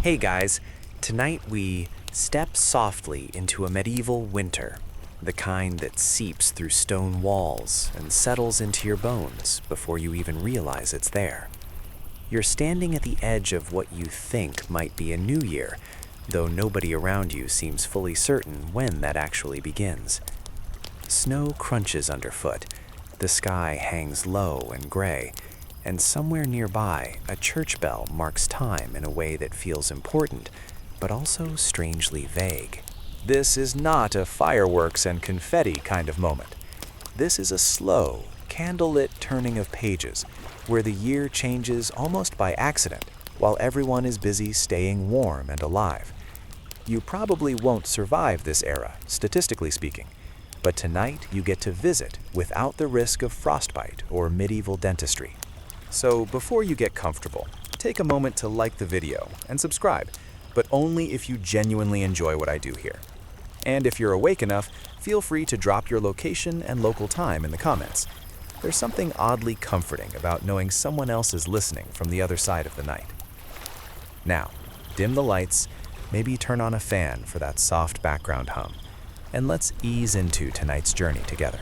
Hey guys, tonight we step softly into a medieval winter, the kind that seeps through stone walls and settles into your bones before you even realize it's there. You're standing at the edge of what you think might be a new year, though nobody around you seems fully certain when that actually begins. Snow crunches underfoot, the sky hangs low and gray, and somewhere nearby, a church bell marks time in a way that feels important, but also strangely vague. This is not a fireworks and confetti kind of moment. This is a slow, candlelit turning of pages, where the year changes almost by accident, while everyone is busy staying warm and alive. You probably won't survive this era, statistically speaking, but tonight you get to visit without the risk of frostbite or medieval dentistry. So before you get comfortable, take a moment to like the video and subscribe, but only if you genuinely enjoy what I do here. And if you're awake enough, feel free to drop your location and local time in the comments. There's something oddly comforting about knowing someone else is listening from the other side of the night. Now, dim the lights, maybe turn on a fan for that soft background hum, and let's ease into tonight's journey together.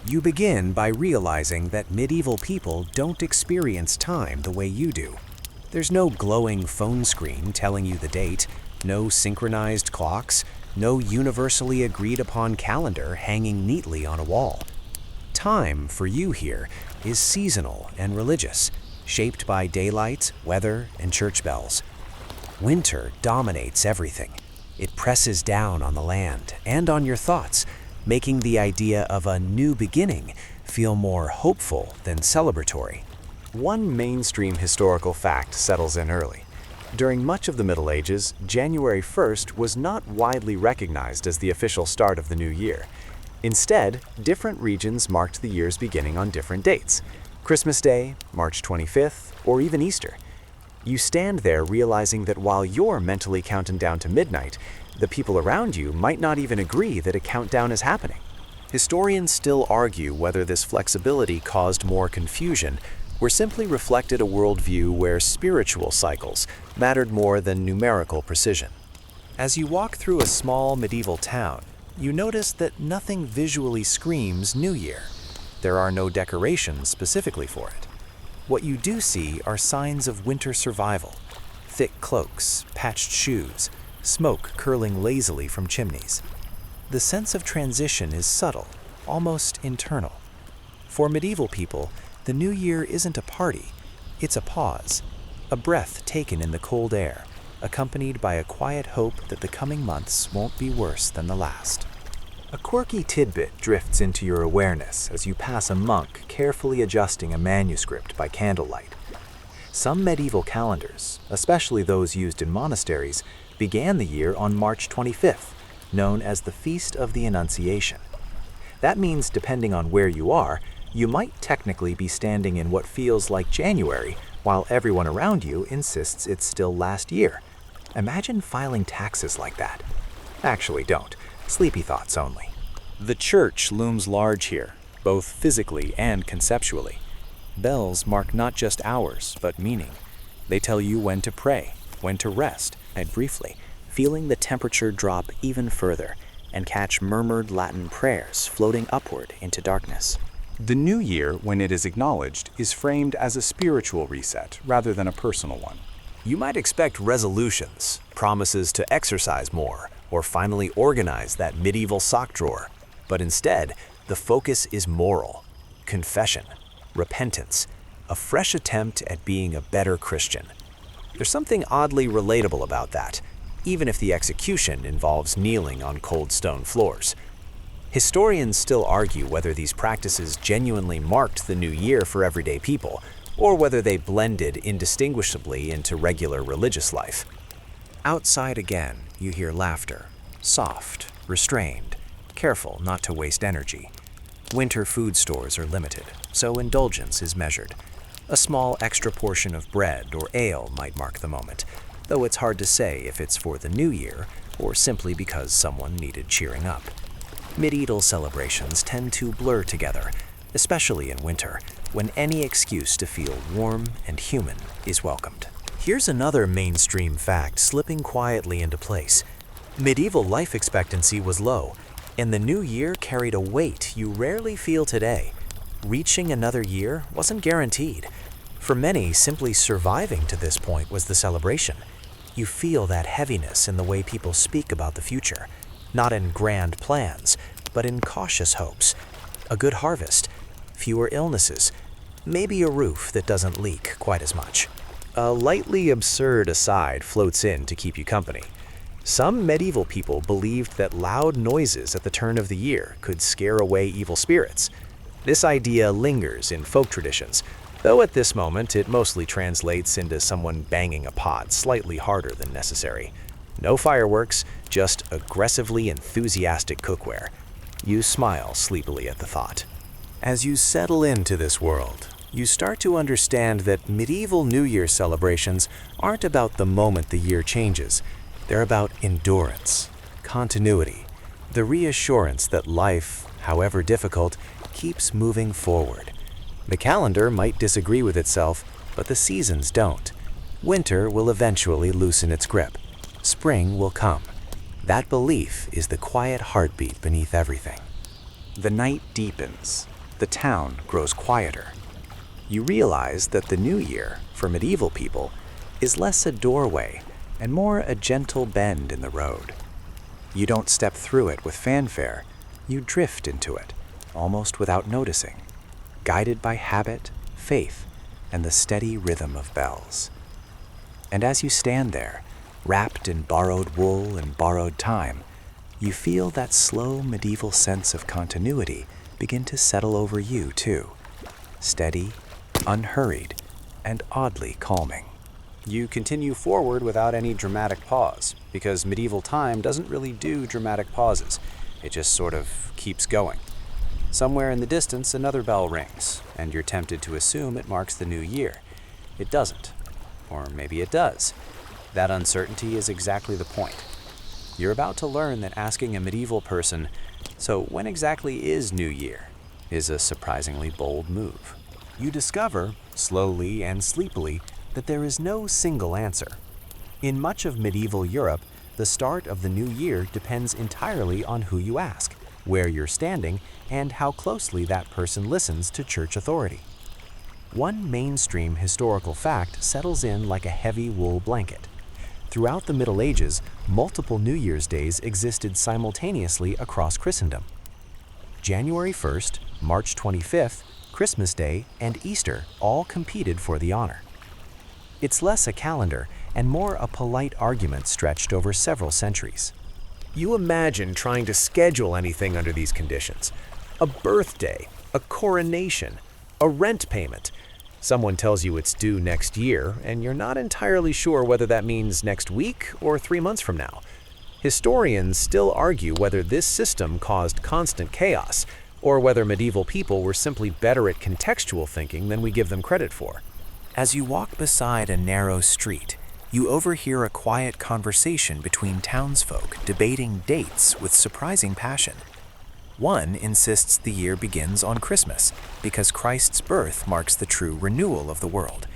You begin by realizing that medieval people don't experience time the way you do. There's no glowing phone screen telling you the date, no synchronized clocks, no universally agreed upon calendar hanging neatly on a wall. Time for you here is seasonal and religious, shaped by daylight, weather, and church bells. Winter dominates everything. It presses down on the land and on your thoughts, making the idea of a new beginning feel more hopeful than celebratory. One mainstream historical fact settles in early. During much of the Middle Ages, January 1st was not widely recognized as the official start of the new year. Instead, different regions marked the year's beginning on different dates: Christmas Day, March 25th, or even Easter. You stand there realizing that while you're mentally counting down to midnight, the people around you might not even agree that a countdown is happening. Historians still argue whether this flexibility caused more confusion or simply reflected a worldview where spiritual cycles mattered more than numerical precision. As you walk through a small medieval town, you notice that nothing visually screams New Year. There are no decorations specifically for it. What you do see are signs of winter survival: thick cloaks, patched shoes, smoke curling lazily from chimneys. The sense of transition is subtle, almost internal. For medieval people, the new year isn't a party, it's a pause, a breath taken in the cold air, accompanied by a quiet hope that the coming months won't be worse than the last. A quirky tidbit drifts into your awareness as you pass a monk carefully adjusting a manuscript by candlelight. Some medieval calendars, especially those used in monasteries, began the year on March 25th, known as the Feast of the Annunciation. That means, depending on where you are, you might technically be standing in what feels like January, while everyone around you insists it's still last year. Imagine filing taxes like that. Actually, don't. Sleepy thoughts only. The church looms large here, both physically and conceptually. Bells mark not just hours, but meaning. They tell you when to pray, when to rest, and briefly, feeling the temperature drop even further and catch murmured Latin prayers floating upward into darkness. The new year, when it is acknowledged, is framed as a spiritual reset rather than a personal one. You might expect resolutions, promises to exercise more, or finally organize that medieval sock drawer. But instead, the focus is moral, confession, repentance, a fresh attempt at being a better Christian. There's something oddly relatable about that, even if the execution involves kneeling on cold stone floors. Historians still argue whether these practices genuinely marked the new year for everyday people, or whether they blended indistinguishably into regular religious life. Outside again, you hear laughter, soft, restrained, careful not to waste energy. Winter food stores are limited, so indulgence is measured. A small extra portion of bread or ale might mark the moment, though it's hard to say if it's for the new year or simply because someone needed cheering up. Medieval celebrations tend to blur together, especially in winter, when any excuse to feel warm and human is welcomed. Here's another mainstream fact slipping quietly into place. Medieval life expectancy was low, and the new year carried a weight you rarely feel today. Reaching another year wasn't guaranteed. For many, simply surviving to this point was the celebration. You feel that heaviness in the way people speak about the future, not in grand plans, but in cautious hopes. A good harvest, fewer illnesses, maybe a roof that doesn't leak quite as much. A lightly absurd aside floats in to keep you company. Some medieval people believed that loud noises at the turn of the year could scare away evil spirits. This idea lingers in folk traditions, though at this moment it mostly translates into someone banging a pot slightly harder than necessary. No fireworks, just aggressively enthusiastic cookware. You smile sleepily at the thought. As you settle into this world, you start to understand that medieval New Year celebrations aren't about the moment the year changes. They're about endurance, continuity, the reassurance that life, however difficult, keeps moving forward. The calendar might disagree with itself, but the seasons don't. Winter will eventually loosen its grip. Spring will come. That belief is the quiet heartbeat beneath everything. The night deepens. The town grows quieter. You realize that the new year, for medieval people, is less a doorway and more a gentle bend in the road. You don't step through it with fanfare. You drift into it, almost without noticing, guided by habit, faith, and the steady rhythm of bells. And as you stand there, wrapped in borrowed wool and borrowed time, you feel that slow medieval sense of continuity begin to settle over you too. Steady, unhurried, and oddly calming. You continue forward without any dramatic pause, because medieval time doesn't really do dramatic pauses. It just sort of keeps going. Somewhere in the distance, another bell rings, and you're tempted to assume it marks the new year. It doesn't. Or maybe it does. That uncertainty is exactly the point. You're about to learn that asking a medieval person, "So when exactly is New Year?" is a surprisingly bold move. You discover, slowly and sleepily, that there is no single answer. In much of medieval Europe, the start of the new year depends entirely on who you ask, where you're standing, and how closely that person listens to church authority. One mainstream historical fact settles in like a heavy wool blanket. Throughout the Middle Ages, multiple New Year's days existed simultaneously across Christendom. January 1st, March 25th, Christmas Day, and Easter all competed for the honor. It's less a calendar and more a polite argument stretched over several centuries. You imagine trying to schedule anything under these conditions. A birthday, a coronation, a rent payment. Someone tells you it's due next year, and you're not entirely sure whether that means next week or 3 months from now. Historians still argue whether this system caused constant chaos, or whether medieval people were simply better at contextual thinking than we give them credit for. As you walk beside a narrow street, you overhear a quiet conversation between townsfolk debating dates with surprising passion. One insists the year begins on Christmas because Christ's birth marks the true renewal of the world.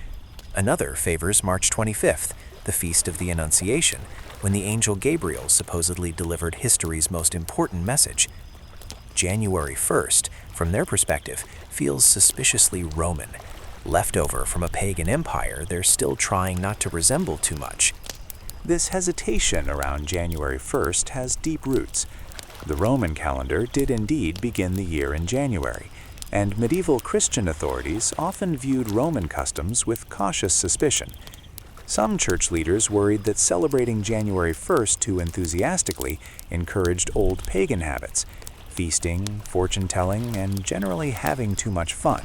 Another favors March 25th, the Feast of the Annunciation, when the angel Gabriel supposedly delivered history's most important message. January 1st, from their perspective, feels suspiciously Roman, leftover from a pagan empire they're still trying not to resemble too much. This hesitation around January 1st has deep roots. The Roman calendar did indeed begin the year in January, and medieval Christian authorities often viewed Roman customs with cautious suspicion. Some church leaders worried that celebrating January 1st too enthusiastically encouraged old pagan habits, feasting, fortune-telling, and generally having too much fun.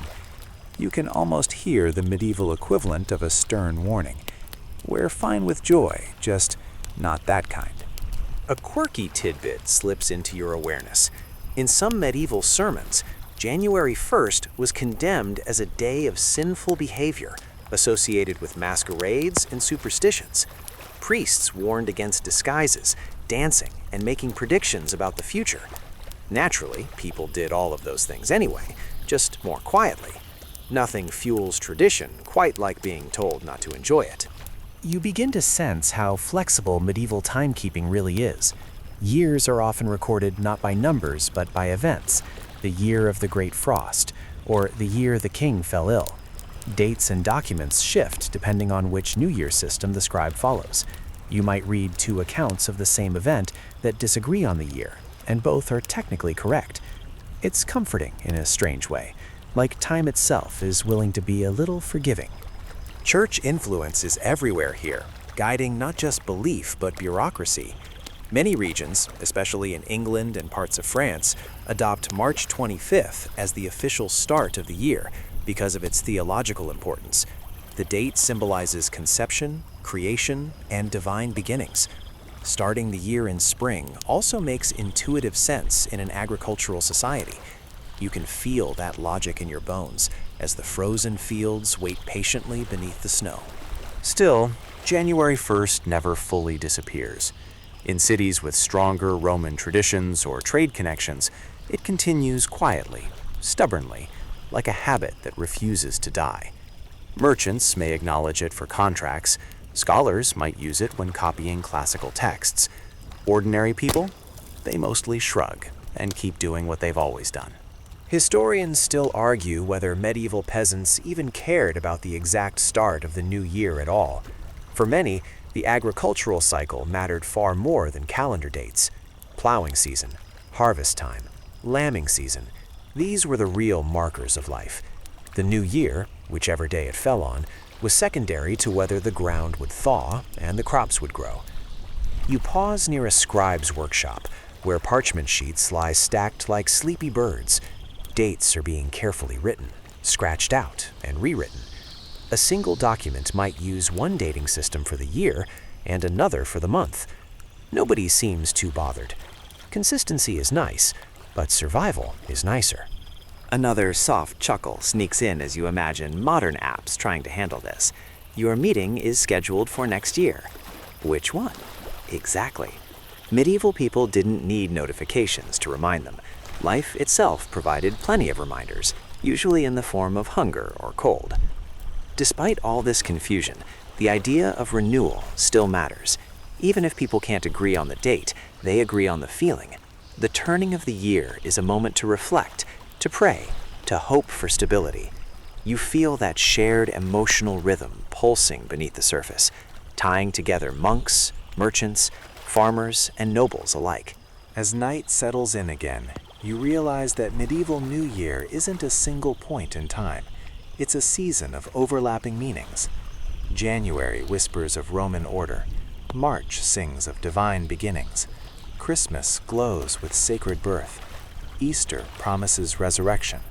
You can almost hear the medieval equivalent of a stern warning. We're fine with joy, just not that kind. A quirky tidbit slips into your awareness. In some medieval sermons, January 1st was condemned as a day of sinful behavior associated with masquerades and superstitions. Priests warned against disguises, dancing, and making predictions about the future. Naturally, people did all of those things anyway, just more quietly. Nothing fuels tradition quite like being told not to enjoy it. You begin to sense how flexible medieval timekeeping really is. Years are often recorded not by numbers but by events, the year of the Great Frost, or the year the king fell ill. Dates and documents shift depending on which New Year system the scribe follows. You might read two accounts of the same event that disagree on the year, and both are technically correct. It's comforting in a strange way, like time itself is willing to be a little forgiving. Church influence is everywhere here, guiding not just belief but bureaucracy. Many regions, especially in England and parts of France, adopt March 25th as the official start of the year because of its theological importance. The date symbolizes conception, creation, and divine beginnings. Starting the year in spring also makes intuitive sense in an agricultural society. You can feel that logic in your bones as the frozen fields wait patiently beneath the snow. Still, January 1st never fully disappears. In cities with stronger Roman traditions or trade connections, it continues quietly, stubbornly, like a habit that refuses to die. Merchants may acknowledge it for contracts. Scholars might use it when copying classical texts. Ordinary people, they mostly shrug and keep doing what they've always done. Historians still argue whether medieval peasants even cared about the exact start of the new year at all. For many, the agricultural cycle mattered far more than calendar dates. Plowing season, harvest time, lambing season, these were the real markers of life. The new year, whichever day it fell on, was secondary to whether the ground would thaw and the crops would grow. You pause near a scribe's workshop, where parchment sheets lie stacked like sleepy birds. Dates are being carefully written, scratched out, and rewritten. A single document might use one dating system for the year and another for the month. Nobody seems too bothered. Consistency is nice, but survival is nicer. Another soft chuckle sneaks in as you imagine modern apps trying to handle this. Your meeting is scheduled for next year. Which one? Exactly. Medieval people didn't need notifications to remind them. Life itself provided plenty of reminders, usually in the form of hunger or cold. Despite all this confusion, the idea of renewal still matters. Even if people can't agree on the date, they agree on the feeling. The turning of the year is a moment to reflect, to pray, to hope for stability. You feel that shared emotional rhythm pulsing beneath the surface, tying together monks, merchants, farmers, and nobles alike. As night settles in again, you realize that medieval New Year isn't a single point in time. It's a season of overlapping meanings. January whispers of Roman order. March sings of divine beginnings. Christmas glows with sacred birth. Easter promises resurrection.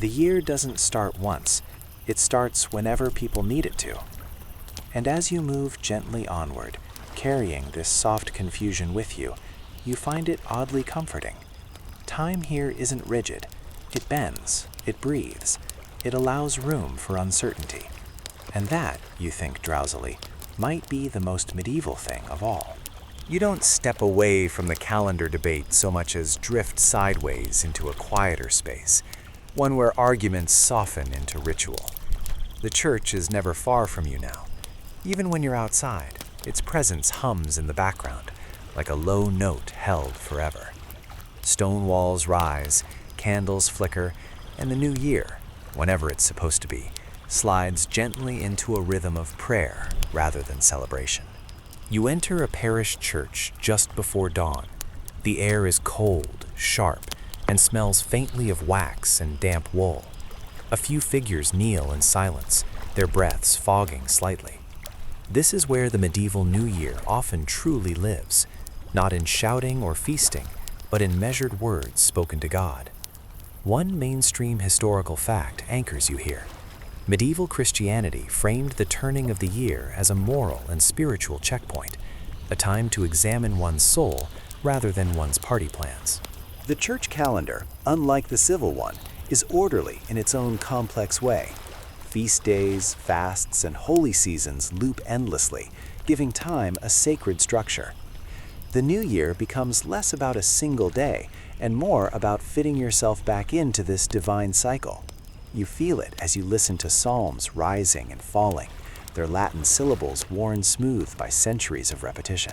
The year doesn't start once. It starts whenever people need it to. And as you move gently onward, carrying this soft confusion with you, you find it oddly comforting. Time here isn't rigid. It bends, it breathes, it allows room for uncertainty. And that, you think drowsily, might be the most medieval thing of all. You don't step away from the calendar debate so much as drift sideways into a quieter space, one where arguments soften into ritual. The church is never far from you now. Even when you're outside, its presence hums in the background, like a low note held forever. Stone walls rise, candles flicker, and the new year, whenever it's supposed to be, slides gently into a rhythm of prayer rather than celebration. You enter a parish church just before dawn. The air is cold, sharp, and smells faintly of wax and damp wool. A few figures kneel in silence, their breaths fogging slightly. This is where the medieval New Year often truly lives, not in shouting or feasting, but in measured words spoken to God. One mainstream historical fact anchors you here. Medieval Christianity framed the turning of the year as a moral and spiritual checkpoint, a time to examine one's soul rather than one's party plans. The church calendar, unlike the civil one, is orderly in its own complex way. Feast days, fasts, and holy seasons loop endlessly, giving time a sacred structure. The new year becomes less about a single day and more about fitting yourself back into this divine cycle. You feel it as you listen to psalms rising and falling, their Latin syllables worn smooth by centuries of repetition.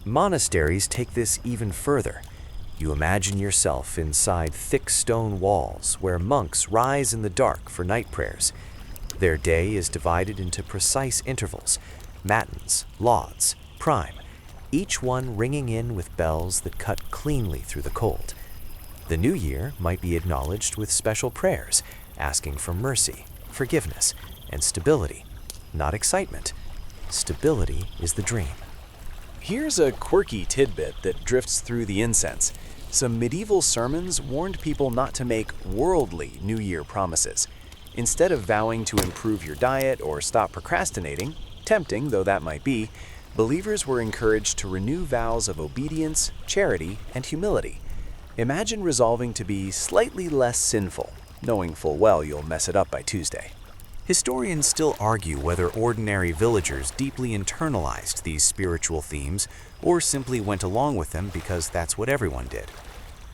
Monasteries take this even further. You imagine yourself inside thick stone walls where monks rise in the dark for night prayers. Their day is divided into precise intervals, matins, lauds, prime, each one ringing in with bells that cut cleanly through the cold. The new year might be acknowledged with special prayers, asking for mercy, forgiveness, and stability, not excitement. Stability is the dream. Here's a quirky tidbit that drifts through the incense. Some medieval sermons warned people not to make worldly New Year promises. Instead of vowing to improve your diet or stop procrastinating, tempting though that might be, believers were encouraged to renew vows of obedience, charity, and humility. Imagine resolving to be slightly less sinful, knowing full well you'll mess it up by Tuesday. Historians still argue whether ordinary villagers deeply internalized these spiritual themes or simply went along with them because that's what everyone did.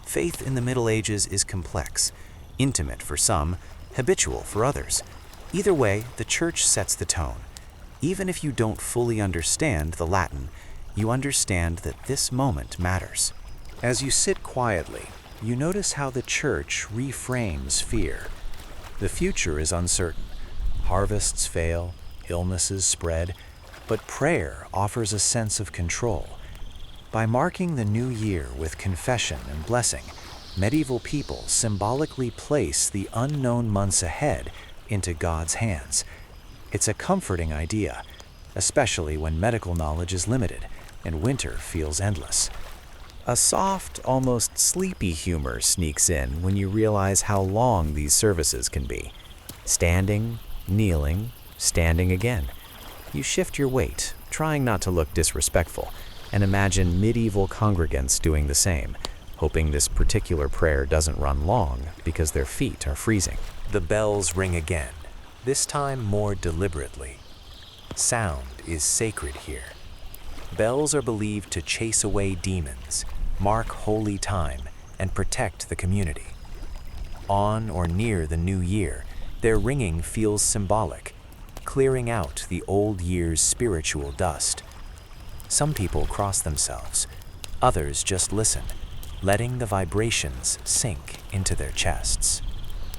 Faith in the Middle Ages is complex, intimate for some, habitual for others. Either way, the Church sets the tone. Even if you don't fully understand the Latin, you understand that this moment matters. As you sit quietly, you notice how the Church reframes fear. The future is uncertain. Harvests fail, illnesses spread, but prayer offers a sense of control. By marking the new year with confession and blessing, medieval people symbolically place the unknown months ahead into God's hands. It's a comforting idea, especially when medical knowledge is limited and winter feels endless. A soft, almost sleepy humor sneaks in when you realize how long these services can be. Standing, kneeling, standing again. You shift your weight, trying not to look disrespectful, and imagine medieval congregants doing the same, hoping this particular prayer doesn't run long because their feet are freezing. The bells ring again, this time more deliberately. Sound is sacred here. Bells are believed to chase away demons, mark holy time, and protect the community. On or near the new year, their ringing feels symbolic, clearing out the old year's spiritual dust. Some people cross themselves, others just listen, letting the vibrations sink into their chests.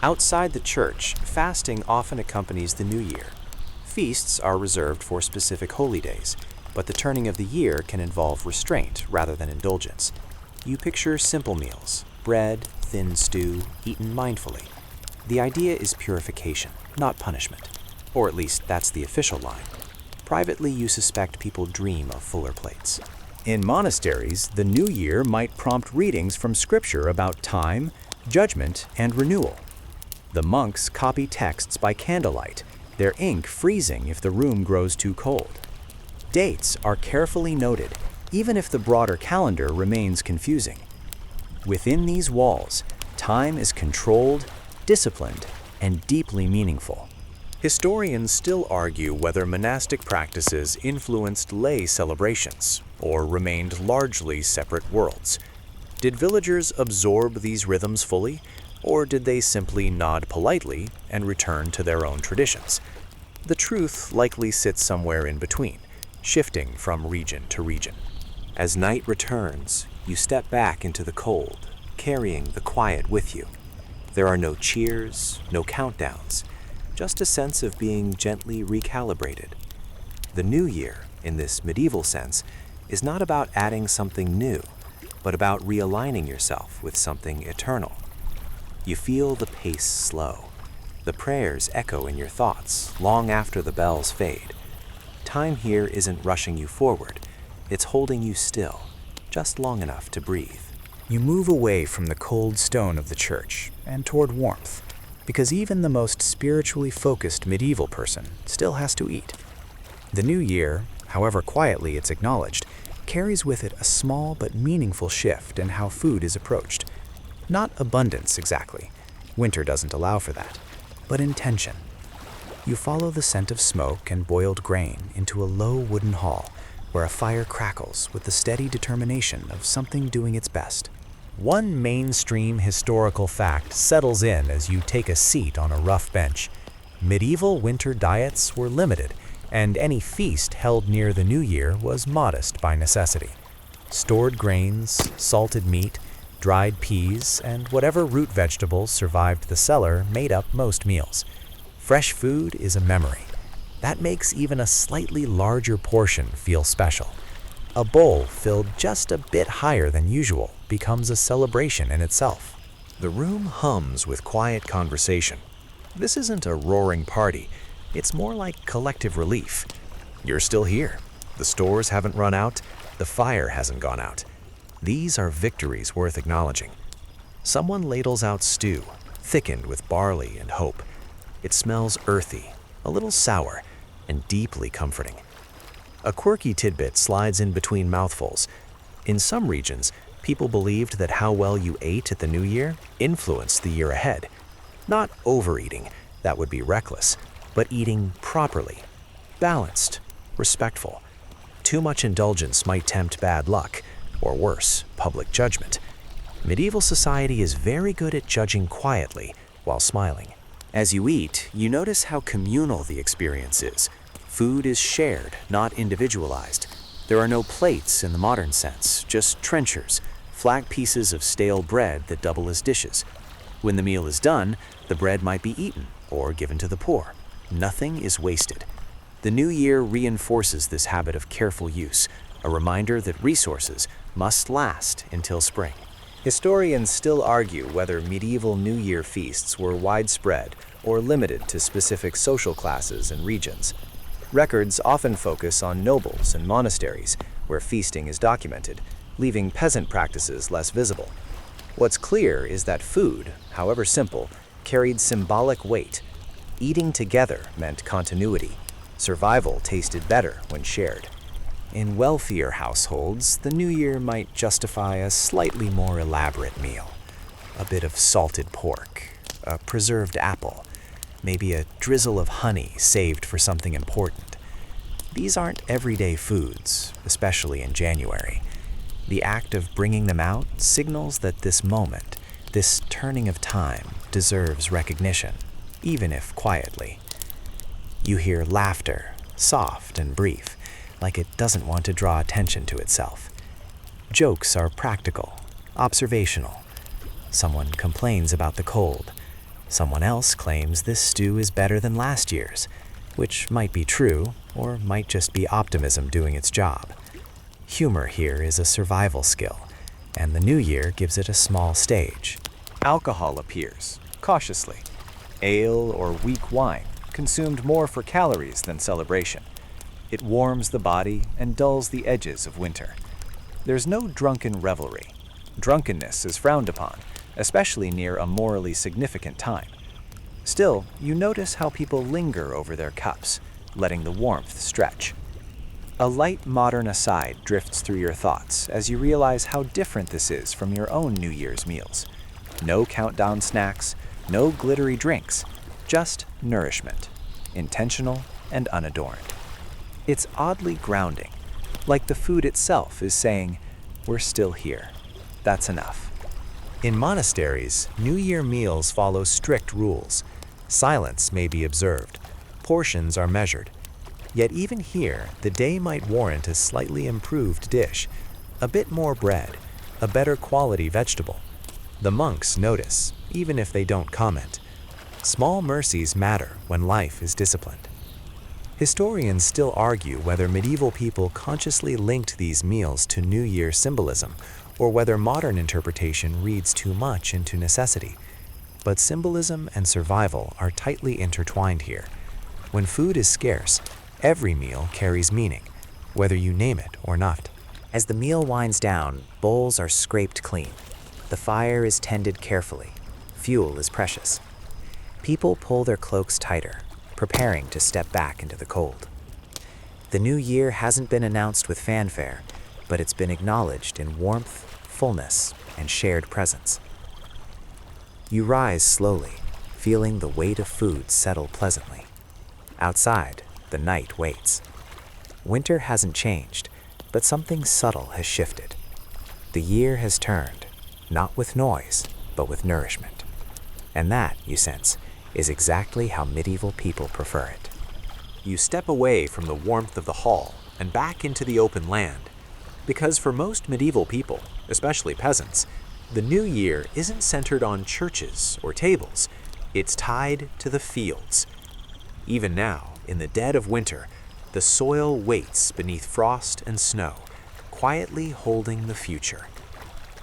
Outside the church, fasting often accompanies the new year. Feasts are reserved for specific holy days, but the turning of the year can involve restraint rather than indulgence. You picture simple meals, bread, thin stew, eaten mindfully. The idea is purification, not punishment. Or at least that's the official line. Privately, you suspect people dream of fuller plates. In monasteries, the new year might prompt readings from scripture about time, judgment, and renewal. The monks copy texts by candlelight, their ink freezing if the room grows too cold. Dates are carefully noted, even if the broader calendar remains confusing. Within these walls, time is controlled, disciplined, and deeply meaningful. Historians still argue whether monastic practices influenced lay celebrations or remained largely separate worlds. Did villagers absorb these rhythms fully, or did they simply nod politely and return to their own traditions? The truth likely sits somewhere in between, shifting from region to region. As night returns, you step back into the cold, carrying the quiet with you. There are no cheers, no countdowns, just a sense of being gently recalibrated. The new year, in this medieval sense, is not about adding something new, but about realigning yourself with something eternal. You feel the pace slow. The prayers echo in your thoughts long after the bells fade. Time here isn't rushing you forward, it's holding you still, just long enough to breathe. You move away from the cold stone of the church and toward warmth, because even the most spiritually focused medieval person still has to eat. The new year, however quietly it's acknowledged, carries with it a small but meaningful shift in how food is approached. Not abundance exactly, winter doesn't allow for that, but intention. You follow the scent of smoke and boiled grain into a low wooden hall where a fire crackles with the steady determination of something doing its best. One mainstream historical fact settles in as you take a seat on a rough bench. Medieval winter diets were limited, and any feast held near the new year was modest by necessity. Stored grains, salted meat, dried peas, and whatever root vegetables survived the cellar made up most meals. Fresh food is a memory. That makes even a slightly larger portion feel special. A bowl filled just a bit higher than usual becomes a celebration in itself. The room hums with quiet conversation. This isn't a roaring party. It's more like collective relief. You're still here. The stores haven't run out. The fire hasn't gone out. These are victories worth acknowledging. Someone ladles out stew, thickened with barley and hope. It smells earthy, a little sour, and deeply comforting. A quirky tidbit slides in between mouthfuls. In some regions, people believed that how well you ate at the new year influenced the year ahead. Not overeating, that would be reckless, but eating properly, balanced, respectful. Too much indulgence might tempt bad luck, or worse, public judgment. Medieval society is very good at judging quietly while smiling. As you eat, you notice how communal the experience is. Food is shared, not individualized. There are no plates in the modern sense, just trenchers, flat pieces of stale bread that double as dishes. When the meal is done, the bread might be eaten or given to the poor. Nothing is wasted. The new year reinforces this habit of careful use, a reminder that resources must last until spring. Historians still argue whether medieval New Year feasts were widespread or limited to specific social classes and regions. Records often focus on nobles and monasteries, where feasting is documented, leaving peasant practices less visible. What's clear is that food, however simple, carried symbolic weight. Eating together meant continuity. Survival tasted better when shared. In wealthier households, the new year might justify a slightly more elaborate meal. A bit of salted pork, a preserved apple, maybe a drizzle of honey saved for something important. These aren't everyday foods, especially in January. The act of bringing them out signals that this moment, this turning of time, deserves recognition, even if quietly. You hear laughter, soft and brief, like it doesn't want to draw attention to itself. Jokes are practical, observational. Someone complains about the cold. Someone else claims this stew is better than last year's, which might be true, or might just be optimism doing its job. Humor here is a survival skill, and the new year gives it a small stage. Alcohol appears, cautiously. Ale or weak wine, consumed more for calories than celebration. It warms the body and dulls the edges of winter. There's no drunken revelry. Drunkenness is frowned upon, especially near a morally significant time. Still, you notice how people linger over their cups, letting the warmth stretch. A light modern aside drifts through your thoughts as you realize how different this is from your own New Year's meals. No countdown snacks, no glittery drinks, just nourishment, intentional and unadorned. It's oddly grounding, like the food itself is saying, "We're still here. That's enough." In monasteries, New Year meals follow strict rules. Silence may be observed. Portions are measured. Yet even here, the day might warrant a slightly improved dish, a bit more bread, a better quality vegetable. The monks notice, even if they don't comment. Small mercies matter when life is disciplined. Historians still argue whether medieval people consciously linked these meals to New Year symbolism, or whether modern interpretation reads too much into necessity. But symbolism and survival are tightly intertwined here. When food is scarce, every meal carries meaning, whether you name it or not. As the meal winds down, bowls are scraped clean. The fire is tended carefully. Fuel is precious. People pull their cloaks tighter, preparing to step back into the cold. The new year hasn't been announced with fanfare, but it's been acknowledged in warmth, fullness, and shared presence. You rise slowly, feeling the weight of food settle pleasantly. Outside, the night waits. Winter hasn't changed, but something subtle has shifted. The year has turned, not with noise, but with nourishment. And that, you sense, is exactly how medieval people prefer it. You step away from the warmth of the hall and back into the open land. Because for most medieval people, especially peasants, the new year isn't centered on churches or tables. It's tied to the fields. Even now, in the dead of winter, the soil waits beneath frost and snow, quietly holding the future.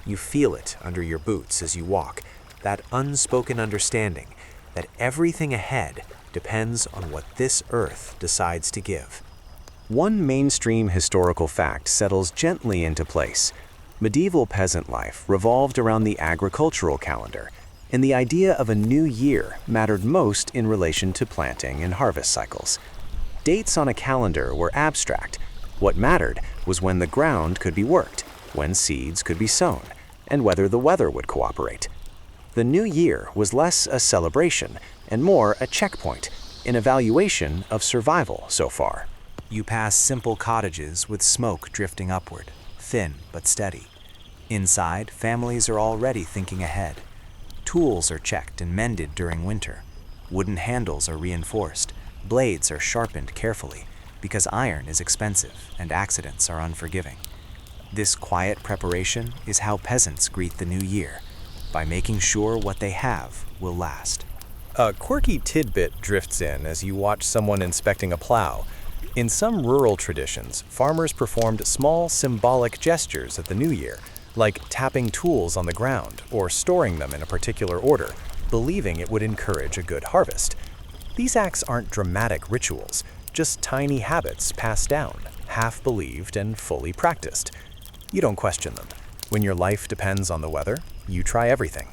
You feel it under your boots as you walk, that unspoken understanding that everything ahead depends on what this earth decides to give. One mainstream historical fact settles gently into place. Medieval peasant life revolved around the agricultural calendar, and the idea of a new year mattered most in relation to planting and harvest cycles. Dates on a calendar were abstract. What mattered was when the ground could be worked, when seeds could be sown, and whether the weather would cooperate. The new year was less a celebration and more a checkpoint, an evaluation of survival so far. You pass simple cottages with smoke drifting upward, thin but steady. Inside, families are already thinking ahead. Tools are checked and mended during winter. Wooden handles are reinforced. Blades are sharpened carefully because iron is expensive and accidents are unforgiving. This quiet preparation is how peasants greet the new year, by making sure what they have will last. A quirky tidbit drifts in as you watch someone inspecting a plow. In some rural traditions, farmers performed small symbolic gestures at the new year, like tapping tools on the ground or storing them in a particular order, believing it would encourage a good harvest. These acts aren't dramatic rituals, just tiny habits passed down, half believed and fully practiced. You don't question them. When your life depends on the weather, you try everything.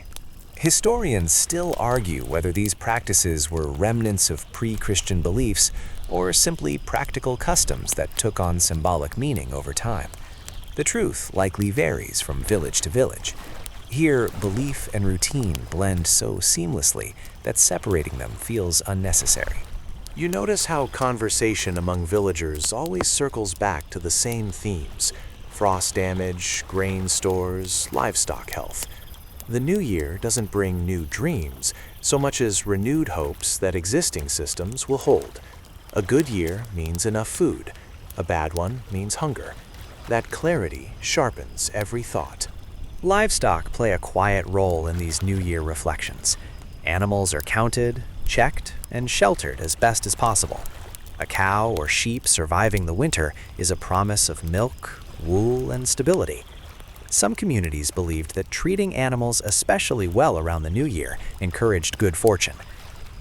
Historians still argue whether these practices were remnants of pre-Christian beliefs or simply practical customs that took on symbolic meaning over time. The truth likely varies from village to village. Here, belief and routine blend so seamlessly that separating them feels unnecessary. You notice how conversation among villagers always circles back to the same themes: frost damage, grain stores, livestock health. The new year doesn't bring new dreams so much as renewed hopes that existing systems will hold. A good year means enough food. A bad one means hunger. That clarity sharpens every thought. Livestock play a quiet role in these New Year reflections. Animals are counted, checked, and sheltered as best as possible. A cow or sheep surviving the winter is a promise of milk, wool, and stability. Some communities believed that treating animals especially well around the new year encouraged good fortune.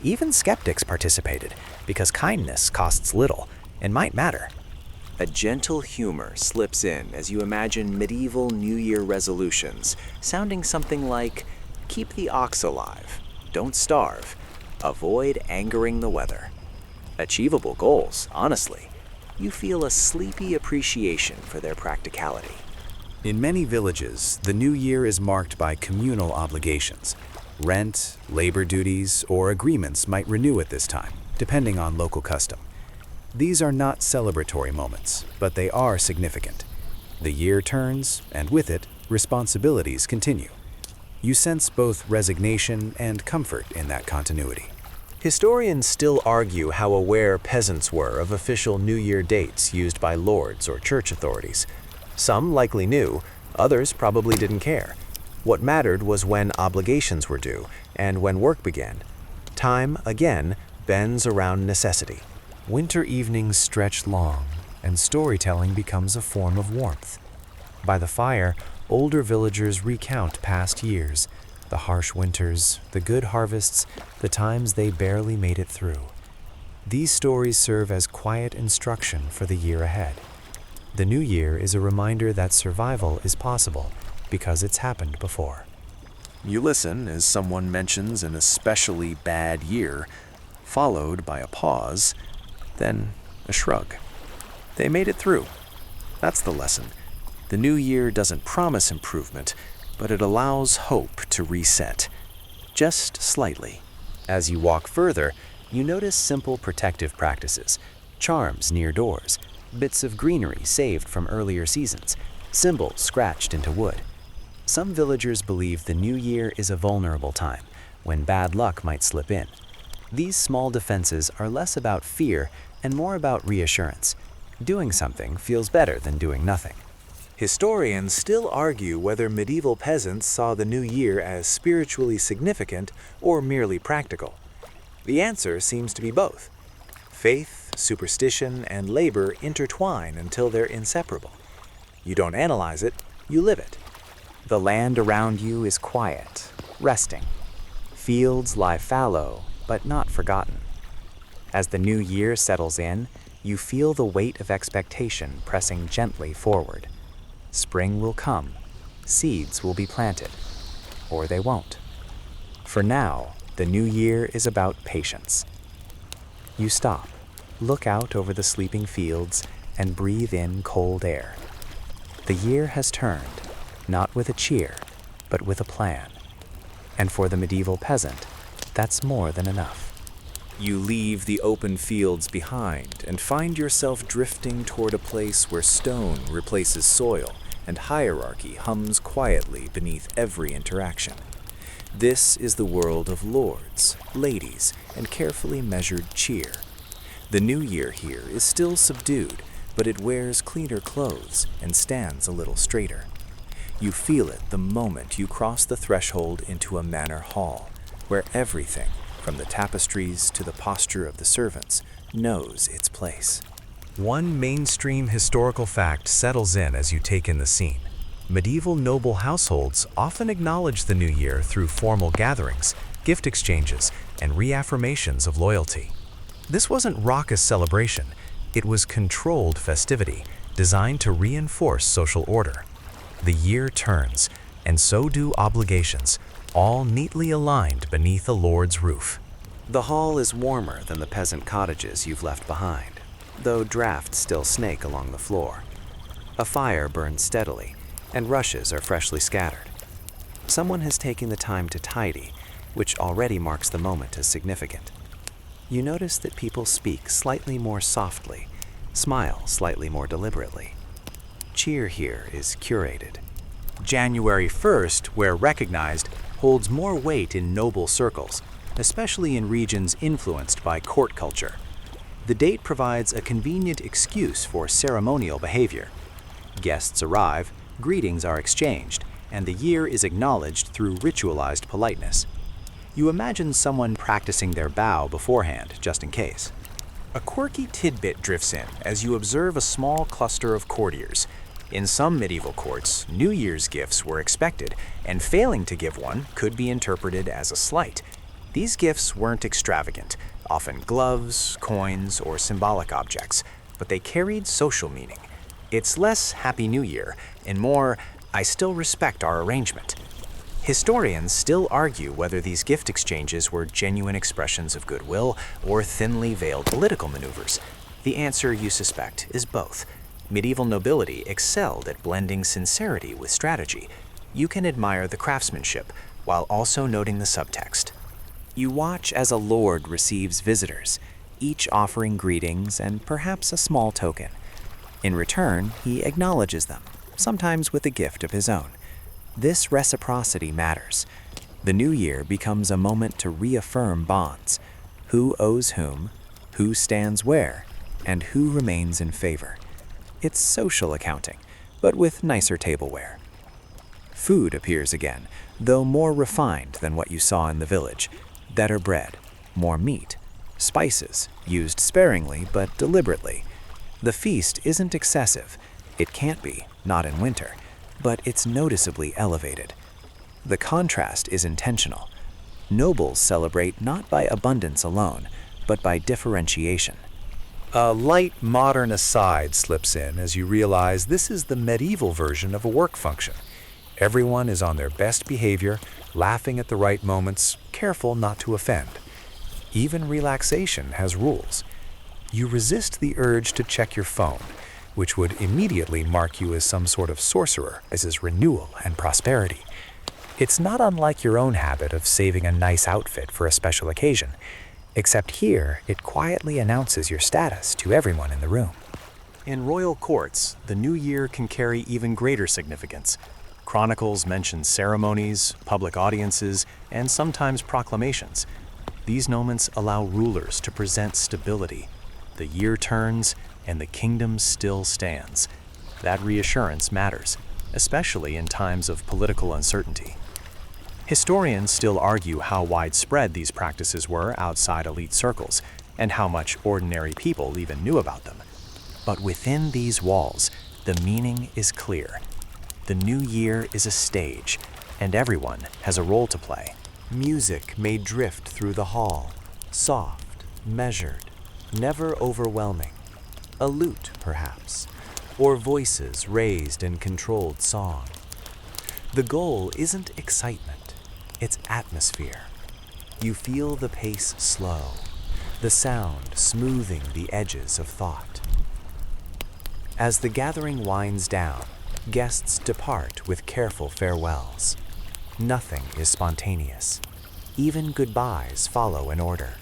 Even skeptics participated because kindness costs little and might matter. A gentle humor slips in as you imagine medieval New Year resolutions, sounding something like, "Keep the ox alive, don't starve, avoid angering the weather." Achievable goals, honestly. You feel a sleepy appreciation for their practicality. In many villages, the new year is marked by communal obligations. Rent, labor duties, or agreements might renew at this time, depending on local custom. These are not celebratory moments, but they are significant. The year turns, and with it, responsibilities continue. You sense both resignation and comfort in that continuity. Historians still argue how aware peasants were of official New Year dates used by lords or church authorities. Some likely knew, others probably didn't care. What mattered was when obligations were due and when work began. Time, again, bends around necessity. Winter evenings stretch long, and storytelling becomes a form of warmth. By the fire, older villagers recount past years, the harsh winters, the good harvests, the times they barely made it through. These stories serve as quiet instruction for the year ahead. The new year is a reminder that survival is possible because it's happened before. You listen as someone mentions an especially bad year, followed by a pause, then a shrug. They made it through. That's the lesson. The new year doesn't promise improvement, but it allows hope to reset, just slightly. As you walk further, you notice simple protective practices, charms near doors, bits of greenery saved from earlier seasons, symbols scratched into wood. Some villagers believe the new year is a vulnerable time, when bad luck might slip in. These small defenses are less about fear and more about reassurance. Doing something feels better than doing nothing. Historians still argue whether medieval peasants saw the new year as spiritually significant or merely practical. The answer seems to be both. Faith, superstition, and labor intertwine until they're inseparable. You don't analyze it, you live it. The land around you is quiet, resting. Fields lie fallow, but not forgotten. As the new year settles in, you feel the weight of expectation pressing gently forward. Spring will come, seeds will be planted, or they won't. For now, the new year is about patience. You stop, look out over the sleeping fields, and breathe in cold air. The year has turned, not with a cheer, but with a plan. And for the medieval peasant, that's more than enough. You leave the open fields behind and find yourself drifting toward a place where stone replaces soil and hierarchy hums quietly beneath every interaction. This is the world of lords, ladies, and carefully measured cheer. The new year here is still subdued, but it wears cleaner clothes and stands a little straighter. You feel it the moment you cross the threshold into a manor hall, where everything, from the tapestries to the posture of the servants, knows its place. One mainstream historical fact settles in as you take in the scene. Medieval noble households often acknowledge the new year through formal gatherings, gift exchanges, and reaffirmations of loyalty. This wasn't raucous celebration, it was controlled festivity designed to reinforce social order. The year turns, and so do obligations, all neatly aligned beneath a lord's roof. The hall is warmer than the peasant cottages you've left behind, though drafts still snake along the floor. A fire burns steadily, and rushes are freshly scattered. Someone has taken the time to tidy, which already marks the moment as significant. You notice that people speak slightly more softly, smile slightly more deliberately. Cheer here is curated. January 1st, where recognized, holds more weight in noble circles, especially in regions influenced by court culture. The date provides a convenient excuse for ceremonial behavior. Guests arrive, greetings are exchanged, and the year is acknowledged through ritualized politeness. You imagine someone practicing their bow beforehand, just in case. A quirky tidbit drifts in as you observe a small cluster of courtiers. In some medieval courts, New Year's gifts were expected, and failing to give one could be interpreted as a slight. These gifts weren't extravagant, often gloves, coins, or symbolic objects, but they carried social meaning. It's less Happy New Year and more, I still respect our arrangement. Historians still argue whether these gift exchanges were genuine expressions of goodwill or thinly veiled political maneuvers. The answer, you suspect, is both. Medieval nobility excelled at blending sincerity with strategy. You can admire the craftsmanship while also noting the subtext. You watch as a lord receives visitors, each offering greetings and perhaps a small token. In return, he acknowledges them, sometimes with a gift of his own. This reciprocity matters. The new year becomes a moment to reaffirm bonds. Who owes who stands where, and who remains in favor. It's social accounting, but with nicer tableware. Food appears again, though more refined than what you saw in the village. Better bread, more meat, spices, used sparingly but deliberately. The feast isn't excessive. It can't be, not in winter, but it's noticeably elevated. The contrast is intentional. Nobles celebrate not by abundance alone, but by differentiation. A light modern aside slips in as you realize this is the medieval version of a work function. Everyone is on their best behavior, laughing at the right moments, careful not to offend. Even relaxation has rules. You resist the urge to check your phone, which would immediately mark you as some sort of sorcerer, as is renewal and prosperity. It's not unlike your own habit of saving a nice outfit for a special occasion, except here it quietly announces your status to everyone in the room. In royal courts, the new year can carry even greater significance. Chronicles mention ceremonies, public audiences, and sometimes proclamations. These moments allow rulers to present stability. The year turns, and the kingdom still stands. That reassurance matters, especially in times of political uncertainty. Historians still argue how widespread these practices were outside elite circles, and how much ordinary people even knew about them. But within these walls, the meaning is clear. The new year is a stage, and everyone has a role to play. Music may drift through the hall, soft, measured, never overwhelming. A lute, perhaps, or voices raised in controlled song. The goal isn't excitement, it's atmosphere. You feel the pace slow, the sound smoothing the edges of thought. As the gathering winds down, guests depart with careful farewells. Nothing is spontaneous. Even goodbyes follow an order.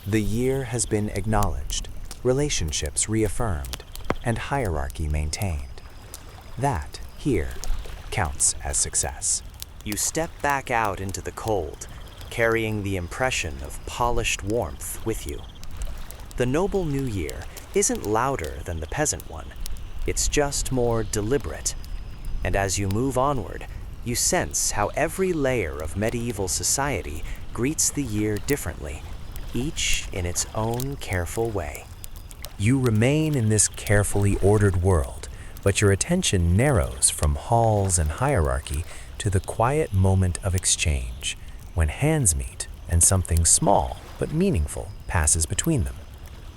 The year has been acknowledged, relationships reaffirmed, and hierarchy maintained. That, here, counts as success. You step back out into the cold, carrying the impression of polished warmth with you. The noble new year isn't louder than the peasant one. It's just more deliberate. And as you move onward, you sense how every layer of medieval society greets the year differently, each in its own careful way. You remain in this carefully ordered world, but your attention narrows from halls and hierarchy to the quiet moment of exchange, when hands meet and something small but meaningful passes between them.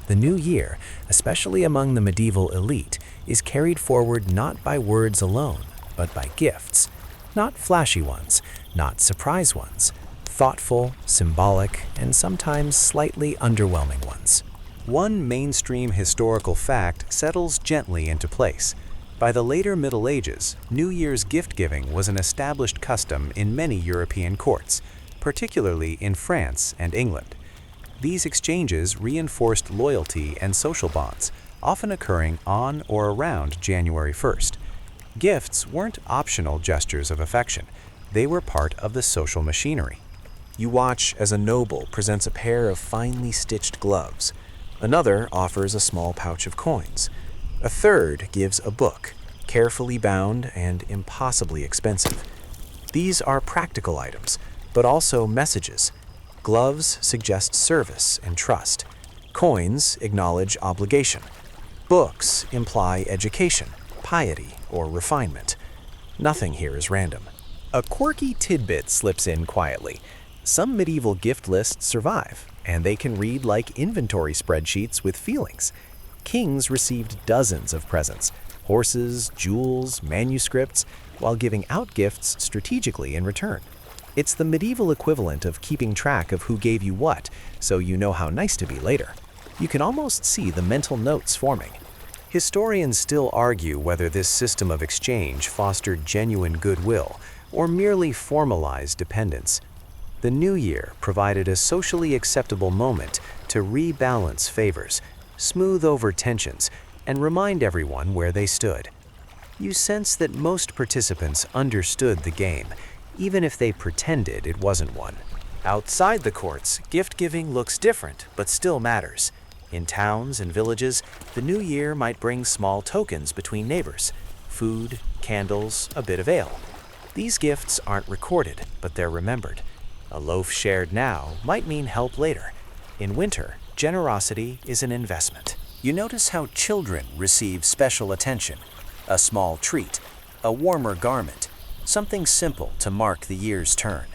The new year, especially among the medieval elite, is carried forward not by words alone, but by gifts. Not flashy ones, not surprise ones, thoughtful, symbolic, and sometimes slightly underwhelming ones. One mainstream historical fact settles gently into place. By the later Middle Ages, New Year's gift-giving was an established custom in many European courts, particularly in France and England. These exchanges reinforced loyalty and social bonds, often occurring on or around January 1st. Gifts weren't optional gestures of affection. They were part of the social machinery. You watch as a noble presents a pair of finely stitched gloves. Another offers a small pouch of coins. A third gives a book, carefully bound and impossibly expensive. These are practical items, but also messages. Gloves suggest service and trust. Coins acknowledge obligation. Books imply education, piety, or refinement. Nothing here is random. A quirky tidbit slips in quietly. Some medieval gift lists survive, and they can read like inventory spreadsheets with feelings. Kings received dozens of presents, horses, jewels, manuscripts, while giving out gifts strategically in return. It's the medieval equivalent of keeping track of who gave you what, so you know how nice to be later. You can almost see the mental notes forming. Historians still argue whether this system of exchange fostered genuine goodwill or merely formalized dependence. The new year provided a socially acceptable moment to rebalance favors, smooth over tensions, and remind everyone where they stood. You sense that most participants understood the game, even if they pretended it wasn't one. Outside the courts, gift-giving looks different, but still matters. In towns and villages, the new year might bring small tokens between neighbors: food, candles, a bit of ale. These gifts aren't recorded, but they're remembered. A loaf shared now might mean help later. In winter, generosity is an investment. You notice how children receive special attention: a small treat, a warmer garment, something simple to mark the year's turn.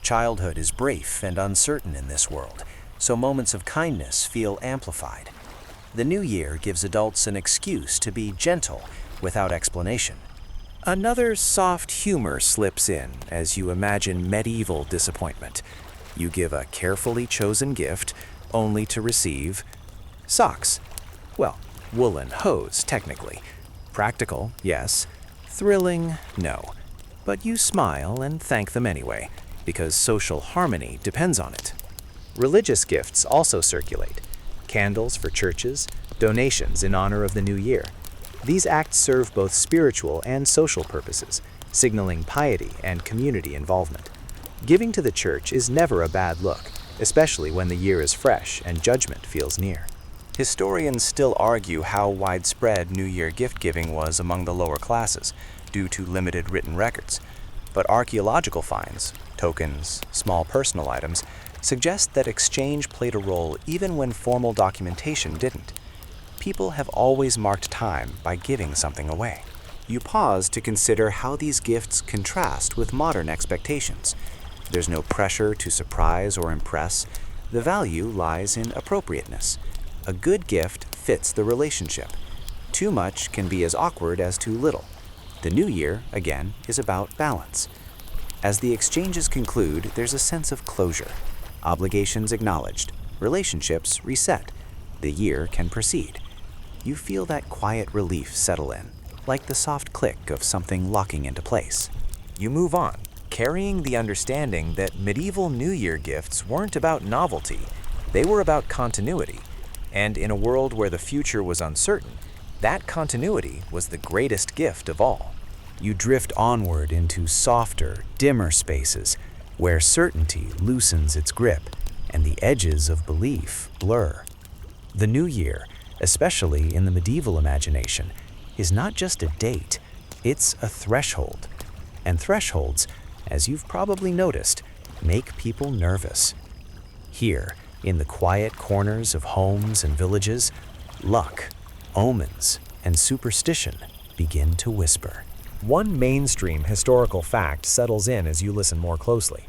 Childhood is brief and uncertain in this world, so moments of kindness feel amplified. The new year gives adults an excuse to be gentle without explanation. Another soft humor slips in as you imagine medieval disappointment. You give a carefully chosen gift, only to receive socks. Well, woolen hose, technically. Practical, yes. Thrilling, no. But you smile and thank them anyway, because social harmony depends on it. Religious gifts also circulate: candles for churches, donations in honor of the new year. These acts serve both spiritual and social purposes, signaling piety and community involvement. Giving to the church is never a bad look, especially when the year is fresh and judgment feels near. Historians still argue how widespread New Year gift-giving was among the lower classes, due to limited written records. But archaeological finds, tokens, small personal items, suggest that exchange played a role even when formal documentation didn't. People have always marked time by giving something away. You pause to consider how these gifts contrast with modern expectations. There's no pressure to surprise or impress. The value lies in appropriateness. A good gift fits the relationship. Too much can be as awkward as too little. The new year, again, is about balance. As the exchanges conclude, there's a sense of closure. Obligations acknowledged, relationships reset. The year can proceed. You feel that quiet relief settle in, like the soft click of something locking into place. You move on, carrying the understanding that medieval New Year gifts weren't about novelty, they were about continuity. And in a world where the future was uncertain, that continuity was the greatest gift of all. You drift onward into softer, dimmer spaces where certainty loosens its grip and the edges of belief blur. The new year, especially in the medieval imagination, is not just a date, it's a threshold. And thresholds, as you've probably noticed, make people nervous. Here, in the quiet corners of homes and villages, luck, omens, and superstition begin to whisper. One mainstream historical fact settles in as you listen more closely.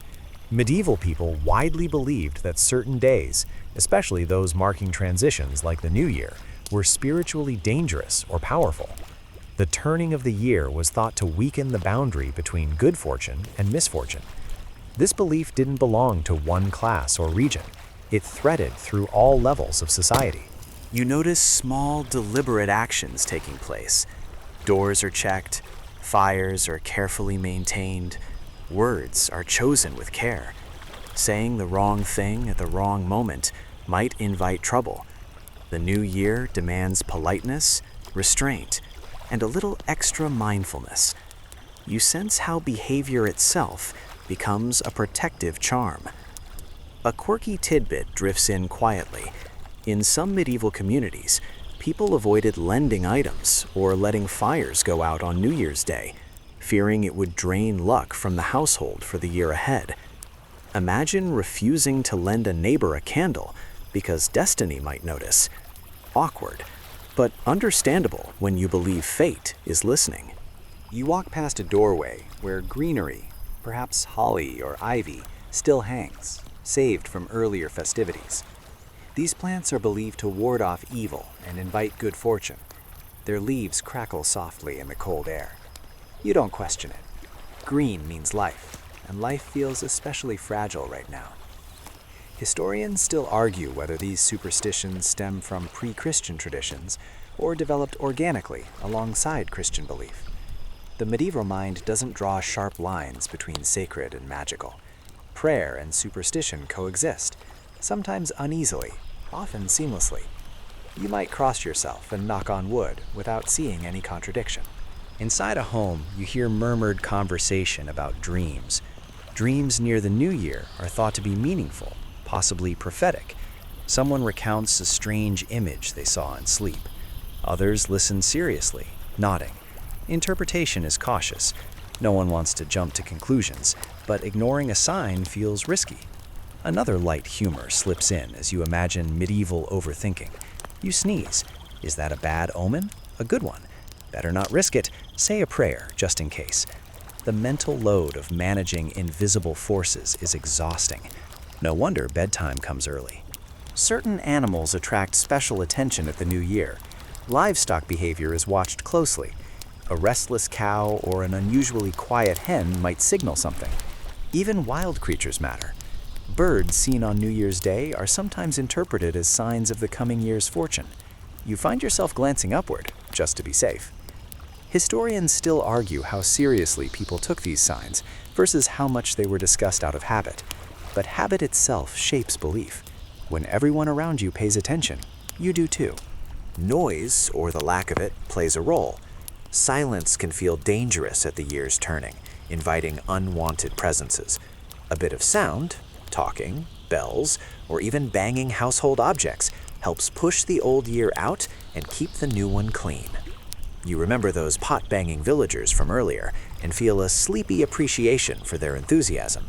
Medieval people widely believed that certain days, especially those marking transitions like the New Year, were spiritually dangerous or powerful. The turning of the year was thought to weaken the boundary between good fortune and misfortune. This belief didn't belong to one class or region. It threaded through all levels of society. You notice small, deliberate actions taking place. Doors are checked, fires are carefully maintained, words are chosen with care. Saying the wrong thing at the wrong moment might invite trouble. The new year demands politeness, restraint, and a little extra mindfulness. You sense how behavior itself becomes a protective charm. A quirky tidbit drifts in quietly. In some medieval communities, people avoided lending items or letting fires go out on New Year's Day, fearing it would drain luck from the household for the year ahead. Imagine refusing to lend a neighbor a candle because destiny might notice. Awkward, but understandable when you believe fate is listening. You walk past a doorway where greenery, perhaps holly or ivy, still hangs, saved from earlier festivities. These plants are believed to ward off evil and invite good fortune. Their leaves crackle softly in the cold air. You don't question it. Green means life, and life feels especially fragile right now. Historians still argue whether these superstitions stem from pre-Christian traditions or developed organically alongside Christian belief. The medieval mind doesn't draw sharp lines between sacred and magical. Prayer and superstition coexist, sometimes uneasily, often seamlessly. You might cross yourself and knock on wood without seeing any contradiction. Inside a home, you hear murmured conversation about dreams. Dreams near the new year are thought to be meaningful, possibly prophetic. Someone recounts a strange image they saw in sleep. Others listen seriously, nodding. Interpretation is cautious. No one wants to jump to conclusions, but ignoring a sign feels risky. Another light humor slips in as you imagine medieval overthinking. You sneeze. Is that a bad omen? A good one. Better not risk it. Say a prayer, just in case. The mental load of managing invisible forces is exhausting. No wonder bedtime comes early. Certain animals attract special attention at the new year. Livestock behavior is watched closely. A restless cow or an unusually quiet hen might signal something. Even wild creatures matter. Birds seen on New Year's Day are sometimes interpreted as signs of the coming year's fortune. You find yourself glancing upward, just to be safe. Historians still argue how seriously people took these signs versus how much they were discussed out of habit. But habit itself shapes belief. When everyone around you pays attention, you do too. Noise, or the lack of it, plays a role. Silence can feel dangerous at the year's turning, inviting unwanted presences. A bit of sound, talking, bells, or even banging household objects helps push the old year out and keep the new one clean. You remember those pot-banging villagers from earlier and feel a sleepy appreciation for their enthusiasm.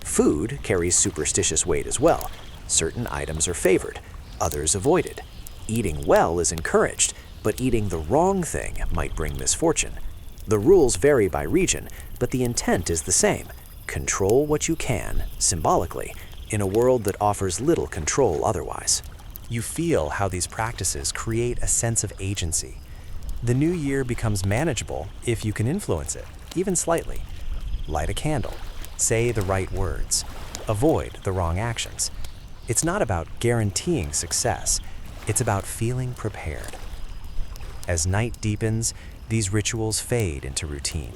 Food carries superstitious weight as well. Certain items are favored, others avoided. Eating well is encouraged, but eating the wrong thing might bring misfortune. The rules vary by region, but the intent is the same. Control what you can, symbolically, in a world that offers little control otherwise. You feel how these practices create a sense of agency. The new year becomes manageable if you can influence it, even slightly. Light a candle, say the right words, avoid the wrong actions. It's not about guaranteeing success, it's about feeling prepared. As night deepens, these rituals fade into routine.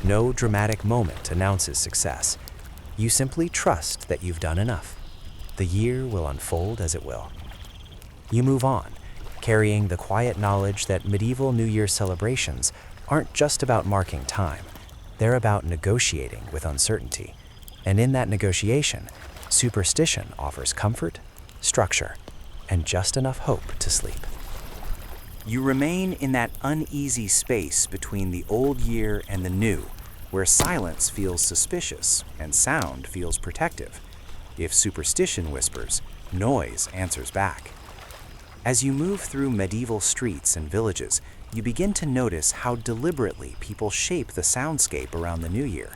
No dramatic moment announces success. You simply trust that you've done enough. The year will unfold as it will. You move on, carrying the quiet knowledge that medieval New Year celebrations aren't just about marking time. They're about negotiating with uncertainty. And in that negotiation, superstition offers comfort, structure, and just enough hope to sleep. You remain in that uneasy space between the old year and the new, where silence feels suspicious and sound feels protective. If superstition whispers, noise answers back. As you move through medieval streets and villages, you begin to notice how deliberately people shape the soundscape around the new year.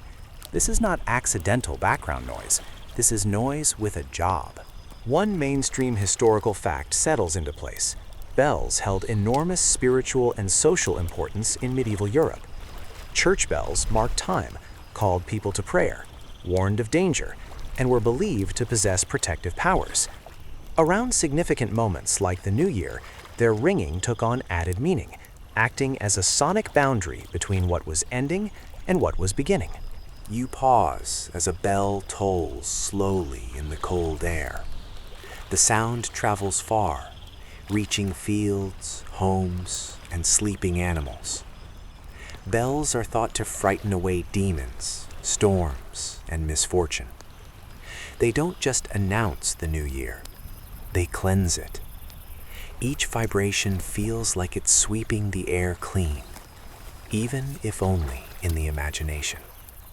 This is not accidental background noise. This is noise with a job. One mainstream historical fact settles into place. Bells held enormous spiritual and social importance in medieval Europe. Church bells marked time, called people to prayer, warned of danger, and were believed to possess protective powers. Around significant moments like the New Year, their ringing took on added meaning, acting as a sonic boundary between what was ending and what was beginning. You pause as a bell tolls slowly in the cold air. The sound travels far, reaching fields, homes, and sleeping animals. Bells are thought to frighten away demons, storms, and misfortune. They don't just announce the new year, they cleanse it. Each vibration feels like it's sweeping the air clean, even if only in the imagination.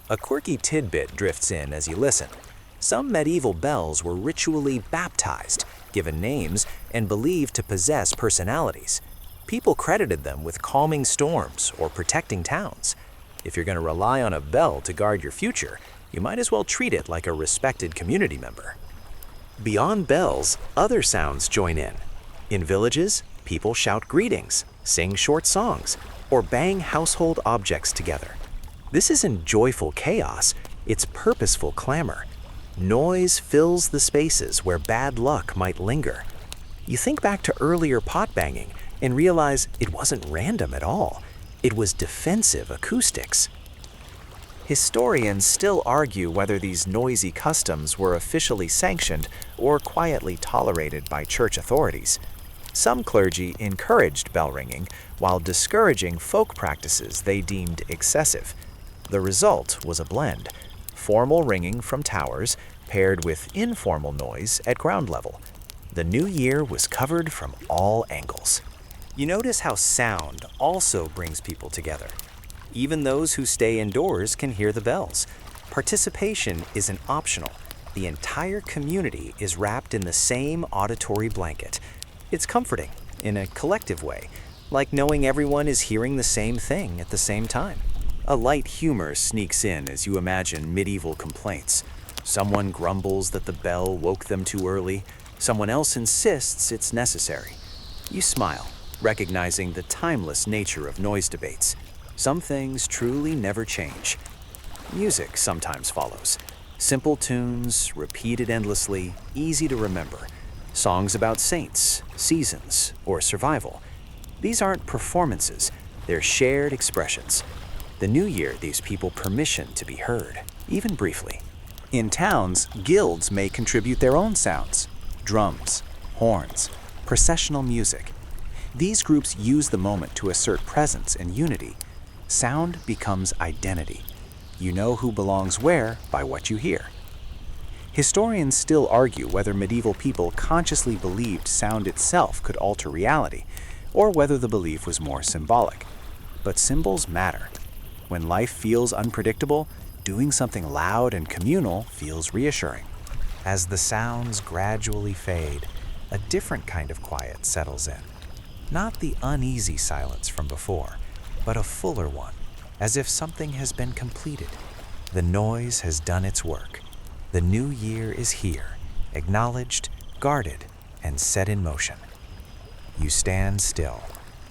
A quirky tidbit drifts in as you listen. Some medieval bells were ritually baptized, given names, and believed to possess personalities. People credited them with calming storms or protecting towns. If you're going to rely on a bell to guard your future, you might as well treat it like a respected community member. Beyond bells, other sounds join in. In villages, people shout greetings, sing short songs, or bang household objects together. This isn't joyful chaos, it's purposeful clamor. Noise fills the spaces where bad luck might linger. You think back to earlier pot banging and realize it wasn't random at all. It was defensive acoustics. Historians still argue whether these noisy customs were officially sanctioned or quietly tolerated by church authorities. Some clergy encouraged bell ringing while discouraging folk practices they deemed excessive. The result was a blend: formal ringing from towers paired with informal noise at ground level. The new year was covered from all angles. You notice how sound also brings people together. Even those who stay indoors can hear the bells. Participation isn't optional. The entire community is wrapped in the same auditory blanket. It's comforting in a collective way, like knowing everyone is hearing the same thing at the same time. A light humor sneaks in as you imagine medieval complaints. Someone grumbles that the bell woke them too early. Someone else insists it's necessary. You smile, recognizing the timeless nature of noise debates. Some things truly never change. Music sometimes follows. Simple tunes, repeated endlessly, easy to remember. Songs about saints, seasons, or survival. These aren't performances, they're shared expressions. The new year gives people permission to be heard, even briefly. In towns, guilds may contribute their own sounds: drums, horns, processional music. These groups use the moment to assert presence and unity. Sound becomes identity. You know who belongs where by what you hear. Historians still argue whether medieval people consciously believed sound itself could alter reality, or whether the belief was more symbolic. But symbols matter. When life feels unpredictable, doing something loud and communal feels reassuring. As the sounds gradually fade, a different kind of quiet settles in. Not the uneasy silence from before, but a fuller one, as if something has been completed. The noise has done its work. The new year is here, acknowledged, guarded, and set in motion. You stand still,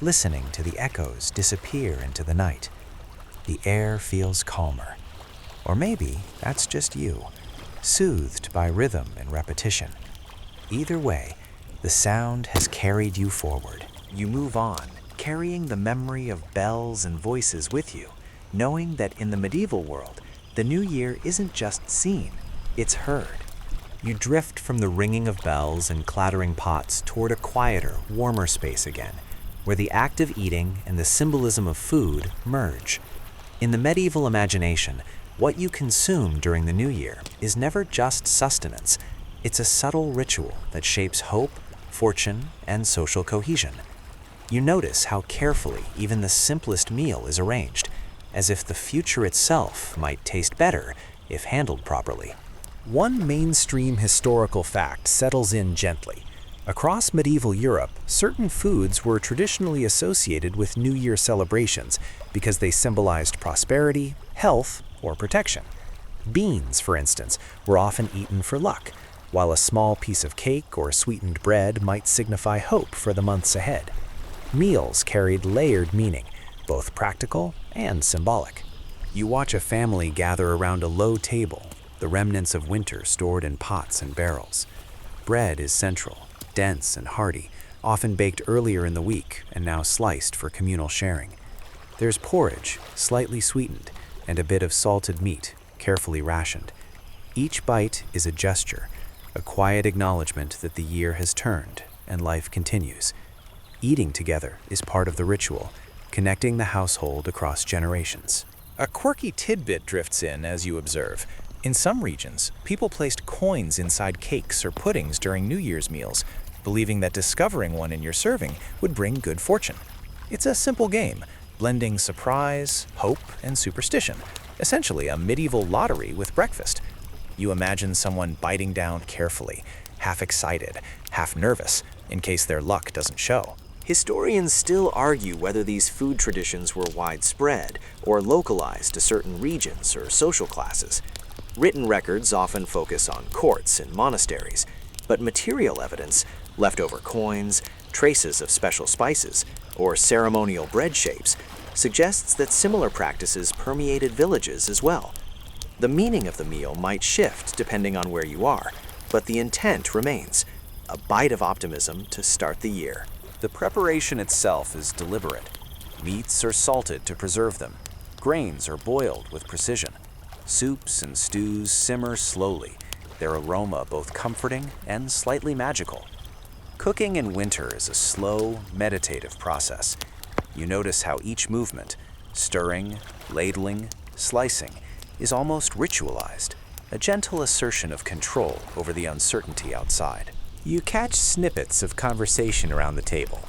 listening to the echoes disappear into the night. The air feels calmer. Or maybe that's just you, soothed by rhythm and repetition. Either way, the sound has carried you forward. You move on, carrying the memory of bells and voices with you, knowing that in the medieval world, the new year isn't just seen, it's heard. You drift from the ringing of bells and clattering pots toward a quieter, warmer space again, where the act of eating and the symbolism of food merge. In the medieval imagination, what you consume during the new year is never just sustenance. It's a subtle ritual that shapes hope, fortune, and social cohesion. You notice how carefully even the simplest meal is arranged, as if the future itself might taste better if handled properly. One mainstream historical fact settles in gently. Across medieval Europe, certain foods were traditionally associated with New Year celebrations because they symbolized prosperity, health, or protection. Beans, for instance, were often eaten for luck, while a small piece of cake or sweetened bread might signify hope for the months ahead. Meals carried layered meaning, both practical and symbolic. You watch a family gather around a low table, the remnants of winter stored in pots and barrels. Bread is central, dense and hearty, often baked earlier in the week and now sliced for communal sharing. There's porridge, slightly sweetened, and a bit of salted meat, carefully rationed. Each bite is a gesture, a quiet acknowledgement that the year has turned and life continues. Eating together is part of the ritual, connecting the household across generations. A quirky tidbit drifts in as you observe. In some regions, people placed coins inside cakes or puddings during New Year's meals, believing that discovering one in your serving would bring good fortune. It's a simple game, blending surprise, hope, and superstition, essentially a medieval lottery with breakfast. You imagine someone biting down carefully, half excited, half nervous, in case their luck doesn't show. Historians still argue whether these food traditions were widespread or localized to certain regions or social classes. Written records often focus on courts and monasteries, but material evidence, leftover coins, traces of special spices, or ceremonial bread shapes, suggests that similar practices permeated villages as well. The meaning of the meal might shift depending on where you are, but the intent remains, a bite of optimism to start the year. The preparation itself is deliberate. Meats are salted to preserve them. Grains are boiled with precision. Soups and stews simmer slowly, their aroma both comforting and slightly magical. Cooking in winter is a slow, meditative process. You notice how each movement, stirring, ladling, slicing, is almost ritualized, a gentle assertion of control over the uncertainty outside. You catch snippets of conversation around the table.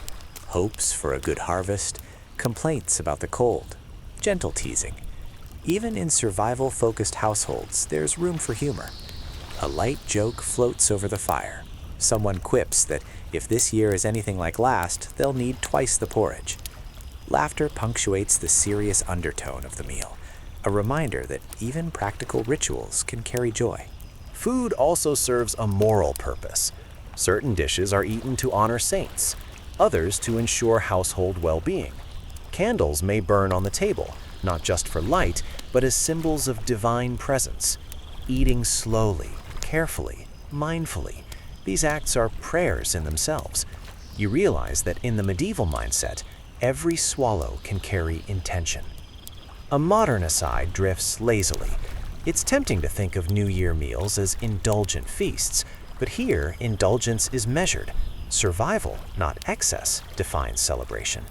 Hopes for a good harvest, complaints about the cold, gentle teasing. Even in survival-focused households, there's room for humor. A light joke floats over the fire. Someone quips that if this year is anything like last, they'll need twice the porridge. Laughter punctuates the serious undertone of the meal, a reminder that even practical rituals can carry joy. Food also serves a moral purpose. Certain dishes are eaten to honor saints, others to ensure household well-being. Candles may burn on the table, not just for light, but as symbols of divine presence. Eating slowly, carefully, mindfully, these acts are prayers in themselves. You realize that in the medieval mindset, every swallow can carry intention. A modern aside drifts lazily. It's tempting to think of New Year meals as indulgent feasts, but here, indulgence is measured. Survival, not excess, defines celebration.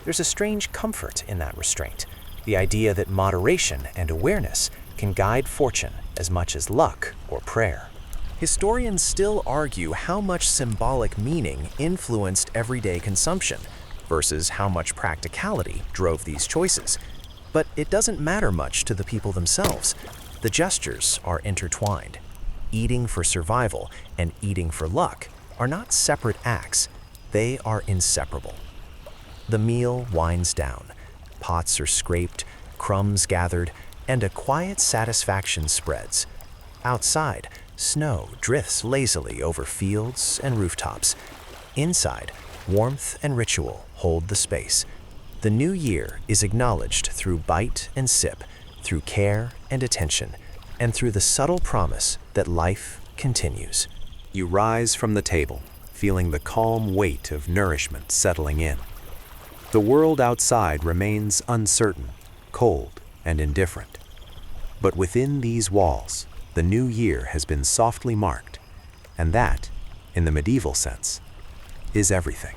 There's a strange comfort in that restraint, the idea that moderation and awareness can guide fortune as much as luck or prayer. Historians still argue how much symbolic meaning influenced everyday consumption versus how much practicality drove these choices. But it doesn't matter much to the people themselves. The gestures are intertwined. Eating for survival and eating for luck are not separate acts. They are inseparable. The meal winds down. Pots are scraped, crumbs gathered, and a quiet satisfaction spreads. Outside, snow drifts lazily over fields and rooftops. Inside, warmth and ritual hold the space. The new year is acknowledged through bite and sip, through care and attention, and through the subtle promise that life continues. You rise from the table, feeling the calm weight of nourishment settling in. The world outside remains uncertain, cold, and indifferent. But within these walls, the new year has been softly marked, and that, in the medieval sense, is everything.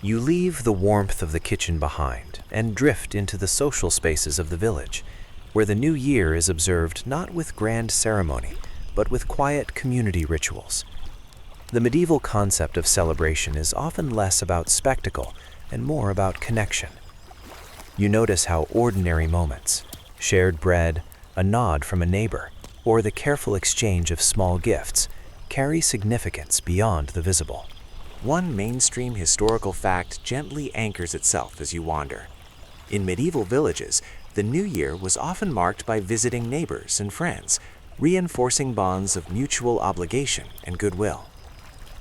You leave the warmth of the kitchen behind and drift into the social spaces of the village, where the new year is observed not with grand ceremony, but with quiet community rituals. The medieval concept of celebration is often less about spectacle and more about connection. You notice how ordinary moments, shared bread, a nod from a neighbor, or the careful exchange of small gifts, carry significance beyond the visible. One mainstream historical fact gently anchors itself as you wander. In medieval villages, the new year was often marked by visiting neighbors and friends, reinforcing bonds of mutual obligation and goodwill.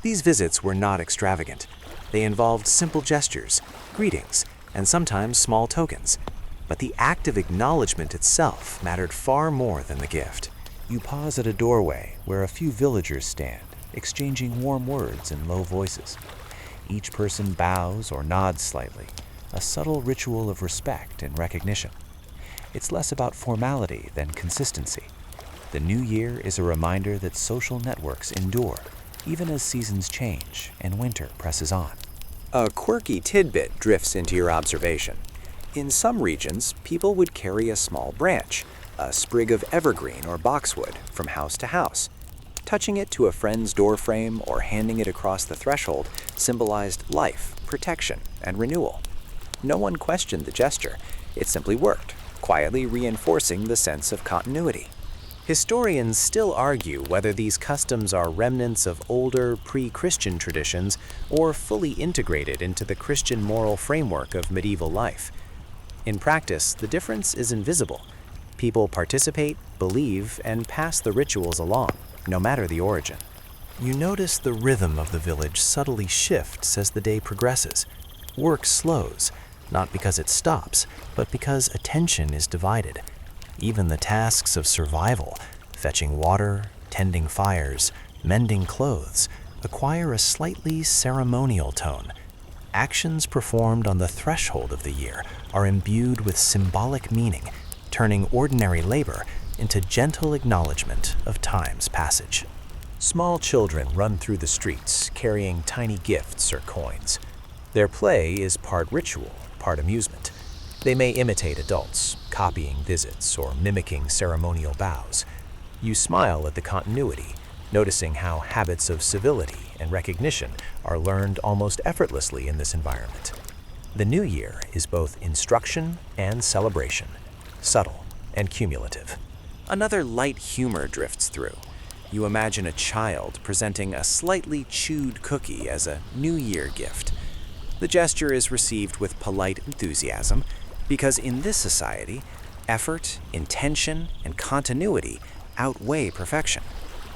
These visits were not extravagant. They involved simple gestures, greetings, and sometimes small tokens. But the act of acknowledgement itself mattered far more than the gift. You pause at a doorway where a few villagers stand, exchanging warm words in low voices. Each person bows or nods slightly, a subtle ritual of respect and recognition. It's less about formality than consistency. The new year is a reminder that social networks endure, even as seasons change and winter presses on. A quirky tidbit drifts into your observation. In some regions, people would carry a small branch, a sprig of evergreen or boxwood, from house to house. Touching it to a friend's doorframe or handing it across the threshold symbolized life, protection, and renewal. No one questioned the gesture. It simply worked, quietly reinforcing the sense of continuity. Historians still argue whether these customs are remnants of older, pre-Christian traditions or fully integrated into the Christian moral framework of medieval life. In practice, the difference is invisible. People participate, believe, and pass the rituals along, no matter the origin. You notice the rhythm of the village subtly shifts as the day progresses. Work slows, not because it stops, but because attention is divided. Even the tasks of survival, fetching water, tending fires, mending clothes, acquire a slightly ceremonial tone. Actions performed on the threshold of the year are imbued with symbolic meaning, turning ordinary labor into gentle acknowledgement of time's passage. Small children run through the streets carrying tiny gifts or coins. Their play is part ritual, part amusement. They may imitate adults, copying visits or mimicking ceremonial bows. You smile at the continuity, noticing how habits of civility and recognition are learned almost effortlessly in this environment. The new year is both instruction and celebration, subtle and cumulative. Another light humor drifts through. You imagine a child presenting a slightly chewed cookie as a New Year gift. The gesture is received with polite enthusiasm because in this society, effort, intention, and continuity outweigh perfection.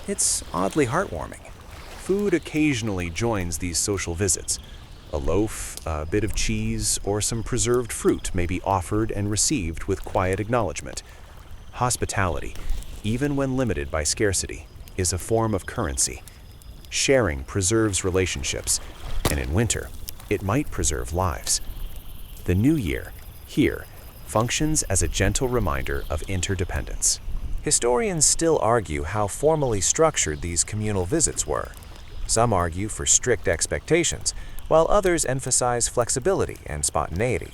It's oddly heartwarming. Food occasionally joins these social visits. A loaf, a bit of cheese, or some preserved fruit may be offered and received with quiet acknowledgement. Hospitality, even when limited by scarcity, is a form of currency. Sharing preserves relationships, and in winter, it might preserve lives. The new year, here, functions as a gentle reminder of interdependence. Historians still argue how formally structured these communal visits were. Some argue for strict expectations, while others emphasize flexibility and spontaneity.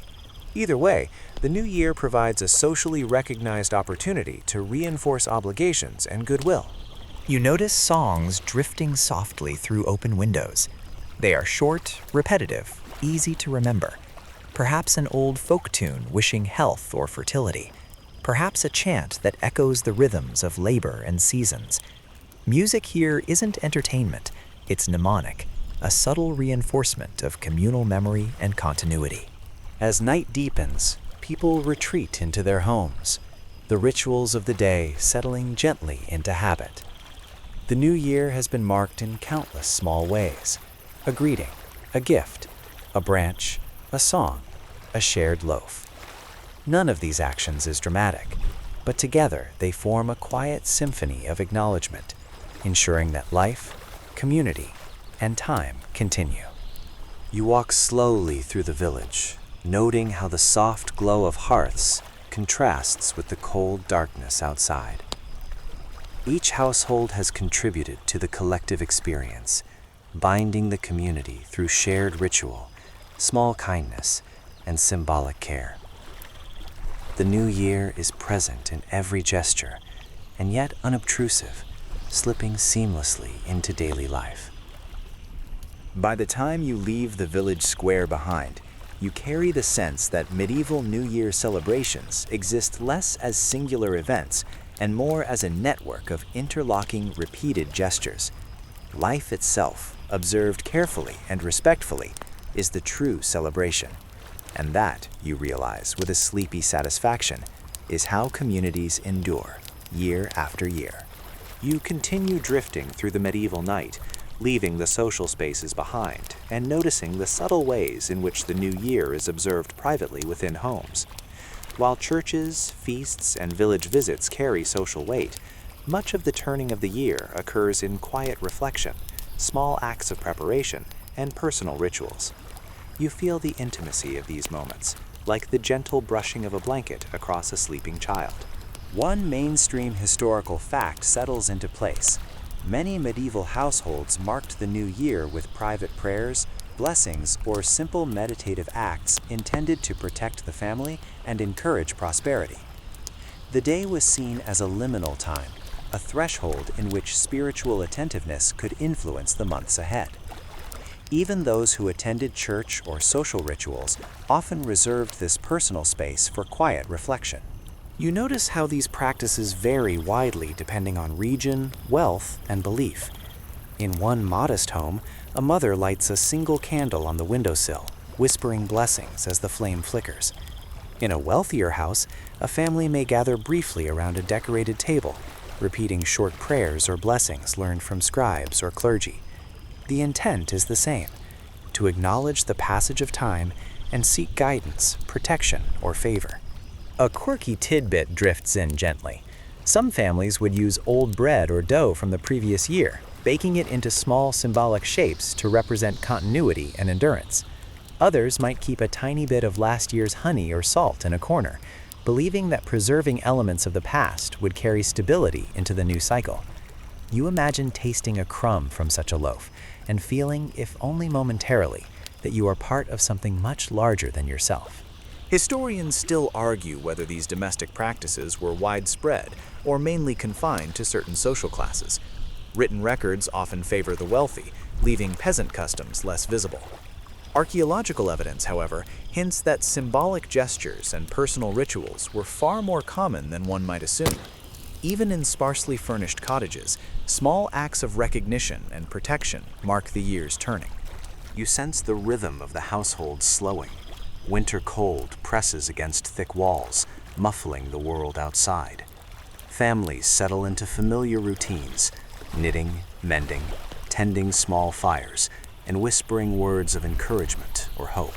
Either way, the new year provides a socially recognized opportunity to reinforce obligations and goodwill. You notice songs drifting softly through open windows. They are short, repetitive, easy to remember. Perhaps an old folk tune wishing health or fertility. Perhaps a chant that echoes the rhythms of labor and seasons. Music here isn't entertainment, it's mnemonic, a subtle reinforcement of communal memory and continuity. As night deepens, people retreat into their homes, the rituals of the day settling gently into habit. The new year has been marked in countless small ways: a greeting, a gift, a branch, a song, a shared loaf. None of these actions is dramatic, but together they form a quiet symphony of acknowledgement, ensuring that life, community, and time continue. You walk slowly through the village, noting how the soft glow of hearths contrasts with the cold darkness outside. Each household has contributed to the collective experience, binding the community through shared ritual, small kindness, and symbolic care. The new year is present in every gesture, and yet unobtrusive, slipping seamlessly into daily life. By the time you leave the village square behind, you carry the sense that medieval New Year celebrations exist less as singular events and more as a network of interlocking, repeated gestures. Life itself, observed carefully and respectfully, is the true celebration. And that, you realize with a sleepy satisfaction, is how communities endure, year after year. You continue drifting through the medieval night, leaving the social spaces behind and noticing the subtle ways in which the new year is observed privately within homes. While churches, feasts, and village visits carry social weight, much of the turning of the year occurs in quiet reflection, small acts of preparation, and personal rituals. You feel the intimacy of these moments, like the gentle brushing of a blanket across a sleeping child. One mainstream historical fact settles into place. Many medieval households marked the new year with private prayers, blessings, or simple meditative acts intended to protect the family and encourage prosperity. The day was seen as a liminal time, a threshold in which spiritual attentiveness could influence the months ahead. Even those who attended church or social rituals often reserved this personal space for quiet reflection. You notice how these practices vary widely depending on region, wealth, and belief. In one modest home, a mother lights a single candle on the windowsill, whispering blessings as the flame flickers. In a wealthier house, a family may gather briefly around a decorated table, repeating short prayers or blessings learned from scribes or clergy. The intent is the same: to acknowledge the passage of time and seek guidance, protection, or favor. A quirky tidbit drifts in gently. Some families would use old bread or dough from the previous year, baking it into small symbolic shapes to represent continuity and endurance. Others might keep a tiny bit of last year's honey or salt in a corner, believing that preserving elements of the past would carry stability into the new cycle. You imagine tasting a crumb from such a loaf and feeling, if only momentarily, that you are part of something much larger than yourself. Historians still argue whether these domestic practices were widespread or mainly confined to certain social classes. Written records often favor the wealthy, leaving peasant customs less visible. Archaeological evidence, however, hints that symbolic gestures and personal rituals were far more common than one might assume. Even in sparsely furnished cottages, small acts of recognition and protection mark the year's turning. You sense the rhythm of the household slowing. Winter cold presses against thick walls, muffling the world outside. Families settle into familiar routines, knitting, mending, tending small fires, and whispering words of encouragement or hope.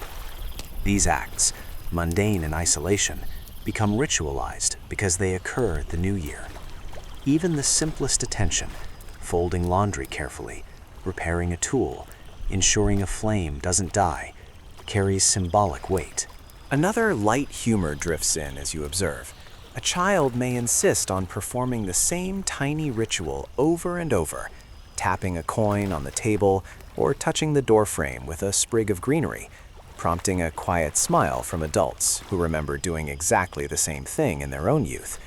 These acts, mundane in isolation, become ritualized because they occur at the new year. Even the simplest attention, folding laundry carefully, repairing a tool, ensuring a flame doesn't die, carries symbolic weight. Another light humor drifts in as you observe. A child may insist on performing the same tiny ritual over and over, tapping a coin on the table or touching the doorframe with a sprig of greenery, prompting a quiet smile from adults who remember doing exactly the same thing in their own youth.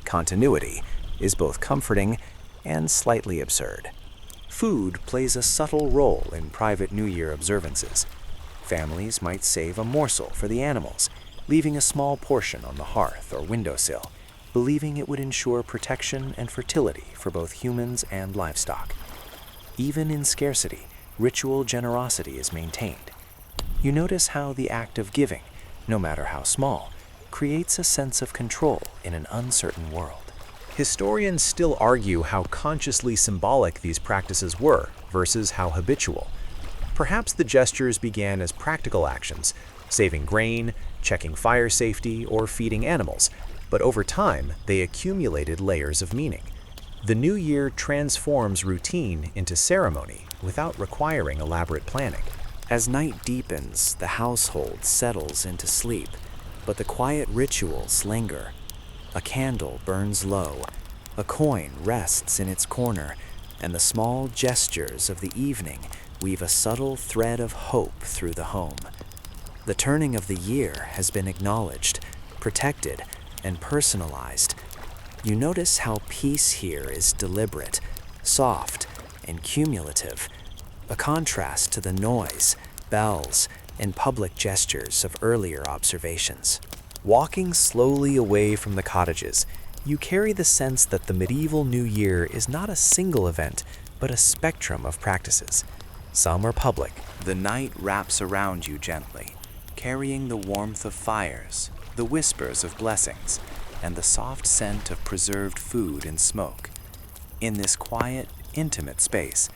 Continuity is both comforting and slightly absurd. Food plays a subtle role in private New Year observances. Families might save a morsel for the animals, leaving a small portion on the hearth or windowsill, believing it would ensure protection and fertility for both humans and livestock. Even in scarcity, ritual generosity is maintained. You notice how the act of giving, no matter how small, creates a sense of control in an uncertain world. Historians still argue how consciously symbolic these practices were versus how habitual. Perhaps the gestures began as practical actions, saving grain, checking fire safety, or feeding animals, but over time they accumulated layers of meaning. The new year transforms routine into ceremony without requiring elaborate planning. As night deepens, the household settles into sleep, but the quiet rituals linger. A candle burns low, a coin rests in its corner, and the small gestures of the evening weave a subtle thread of hope through the home. The turning of the year has been acknowledged, protected, and personalized. You notice how peace here is deliberate, soft, and cumulative, a contrast to the noise, bells, and public gestures of earlier observations. Walking slowly away from the cottages, you carry the sense that the medieval New Year is not a single event, but a spectrum of practices. Some are public. The night wraps around you gently, carrying the warmth of fires, the whispers of blessings, and the soft scent of preserved food and smoke. In this quiet, intimate space,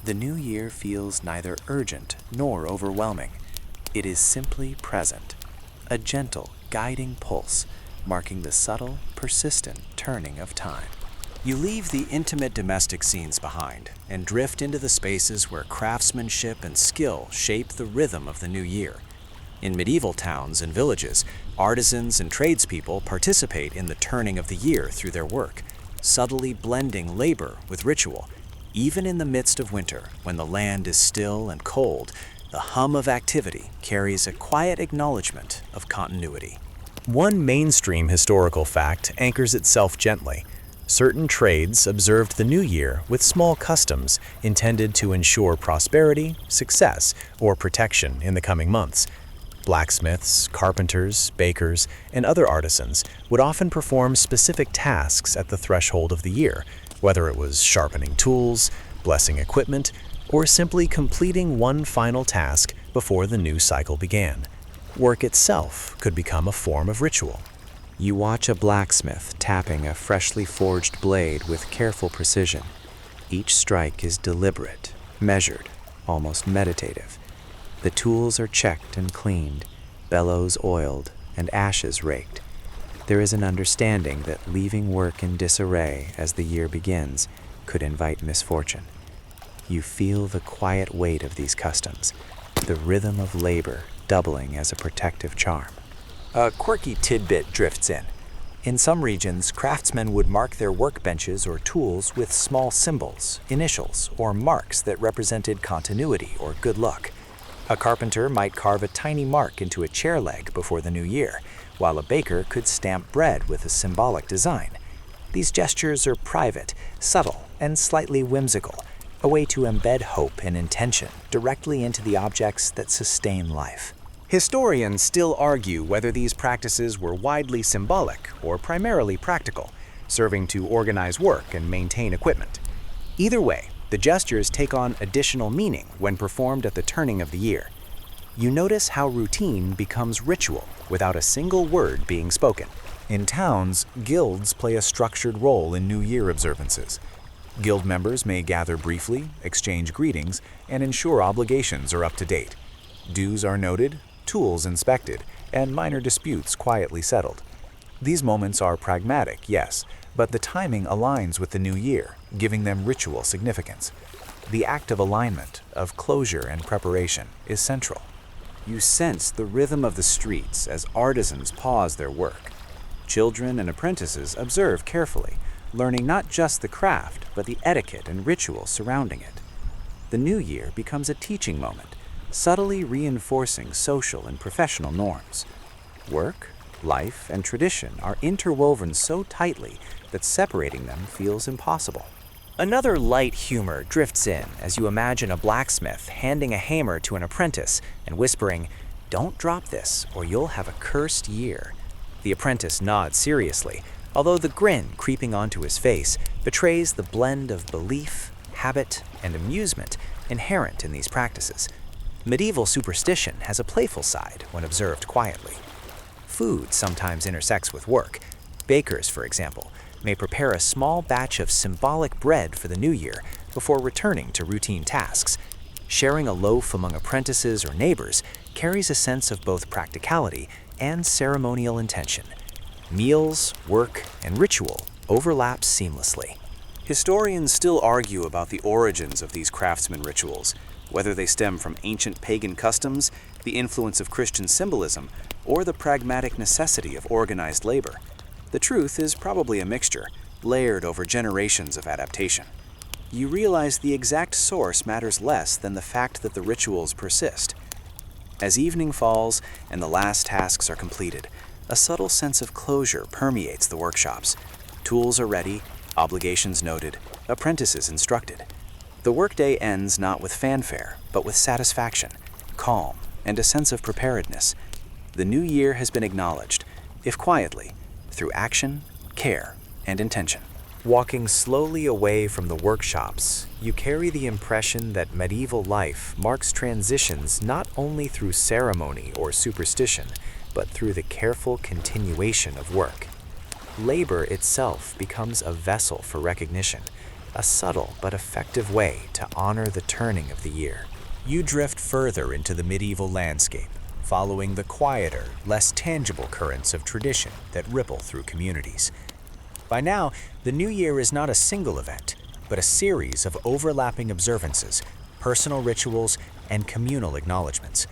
the New Year feels neither urgent nor overwhelming. It is simply present, a gentle, guiding pulse, marking the subtle, persistent turning of time. You leave the intimate domestic scenes behind and drift into the spaces where craftsmanship and skill shape the rhythm of the new year. In medieval towns and villages, artisans and tradespeople participate in the turning of the year through their work, subtly blending labor with ritual. Even in the midst of winter, when the land is still and cold, the hum of activity carries a quiet acknowledgement of continuity. One mainstream historical fact anchors itself gently. Certain trades observed the new year with small customs intended to ensure prosperity, success, or protection in the coming months. Blacksmiths, carpenters, bakers, and other artisans would often perform specific tasks at the threshold of the year, whether it was sharpening tools, blessing equipment, or simply completing one final task before the new cycle began. Work itself could become a form of ritual. You watch a blacksmith tapping a freshly forged blade with careful precision. Each strike is deliberate, measured, almost meditative. The tools are checked and cleaned, bellows oiled, and ashes raked. There is an understanding that leaving work in disarray as the year begins could invite misfortune. You feel the quiet weight of these customs, the rhythm of labor doubling as a protective charm. A quirky tidbit drifts in. In some regions, craftsmen would mark their workbenches or tools with small symbols, initials, or marks that represented continuity or good luck. A carpenter might carve a tiny mark into a chair leg before the new year, while a baker could stamp bread with a symbolic design. These gestures are private, subtle, and slightly whimsical, a way to embed hope and intention directly into the objects that sustain life. Historians still argue whether these practices were widely symbolic or primarily practical, serving to organize work and maintain equipment. Either way, the gestures take on additional meaning when performed at the turning of the year. You notice how routine becomes ritual without a single word being spoken. In towns, guilds play a structured role in New Year observances. Guild members may gather briefly, exchange greetings, and ensure obligations are up to date. Dues are noted, tools inspected, and minor disputes quietly settled. These moments are pragmatic, yes, but the timing aligns with the new year, giving them ritual significance. The act of alignment, of closure and preparation, is central. You sense the rhythm of the streets as artisans pause their work. Children and apprentices observe carefully, learning not just the craft, but the etiquette and rituals surrounding it. The new year becomes a teaching moment, subtly reinforcing social and professional norms. Work, life, and tradition are interwoven so tightly that separating them feels impossible. Another light humor drifts in as you imagine a blacksmith handing a hammer to an apprentice and whispering, "Don't drop this or you'll have a cursed year." The apprentice nods seriously, although the grin creeping onto his face betrays the blend of belief, habit, and amusement inherent in these practices. Medieval superstition has a playful side when observed quietly. Food sometimes intersects with work. Bakers, for example, may prepare a small batch of symbolic bread for the new year before returning to routine tasks. Sharing a loaf among apprentices or neighbors carries a sense of both practicality and ceremonial intention. Meals, work, and ritual overlap seamlessly. Historians still argue about the origins of these craftsman rituals, whether they stem from ancient pagan customs, the influence of Christian symbolism, or the pragmatic necessity of organized labor. The truth is probably a mixture, layered over generations of adaptation. You realize the exact source matters less than the fact that the rituals persist. As evening falls and the last tasks are completed, a subtle sense of closure permeates the workshops. Tools are ready, obligations noted, apprentices instructed. The workday ends not with fanfare, but with satisfaction, calm, and a sense of preparedness. The new year has been acknowledged, if quietly, through action, care, and intention. Walking slowly away from the workshops, you carry the impression that medieval life marks transitions not only through ceremony or superstition, but through the careful continuation of work. Labor itself becomes a vessel for recognition, a subtle but effective way to honor the turning of the year. You drift further into the medieval landscape, following the quieter, less tangible currents of tradition that ripple through communities. By now, the new year is not a single event, but a series of overlapping observances, personal rituals, and communal acknowledgments.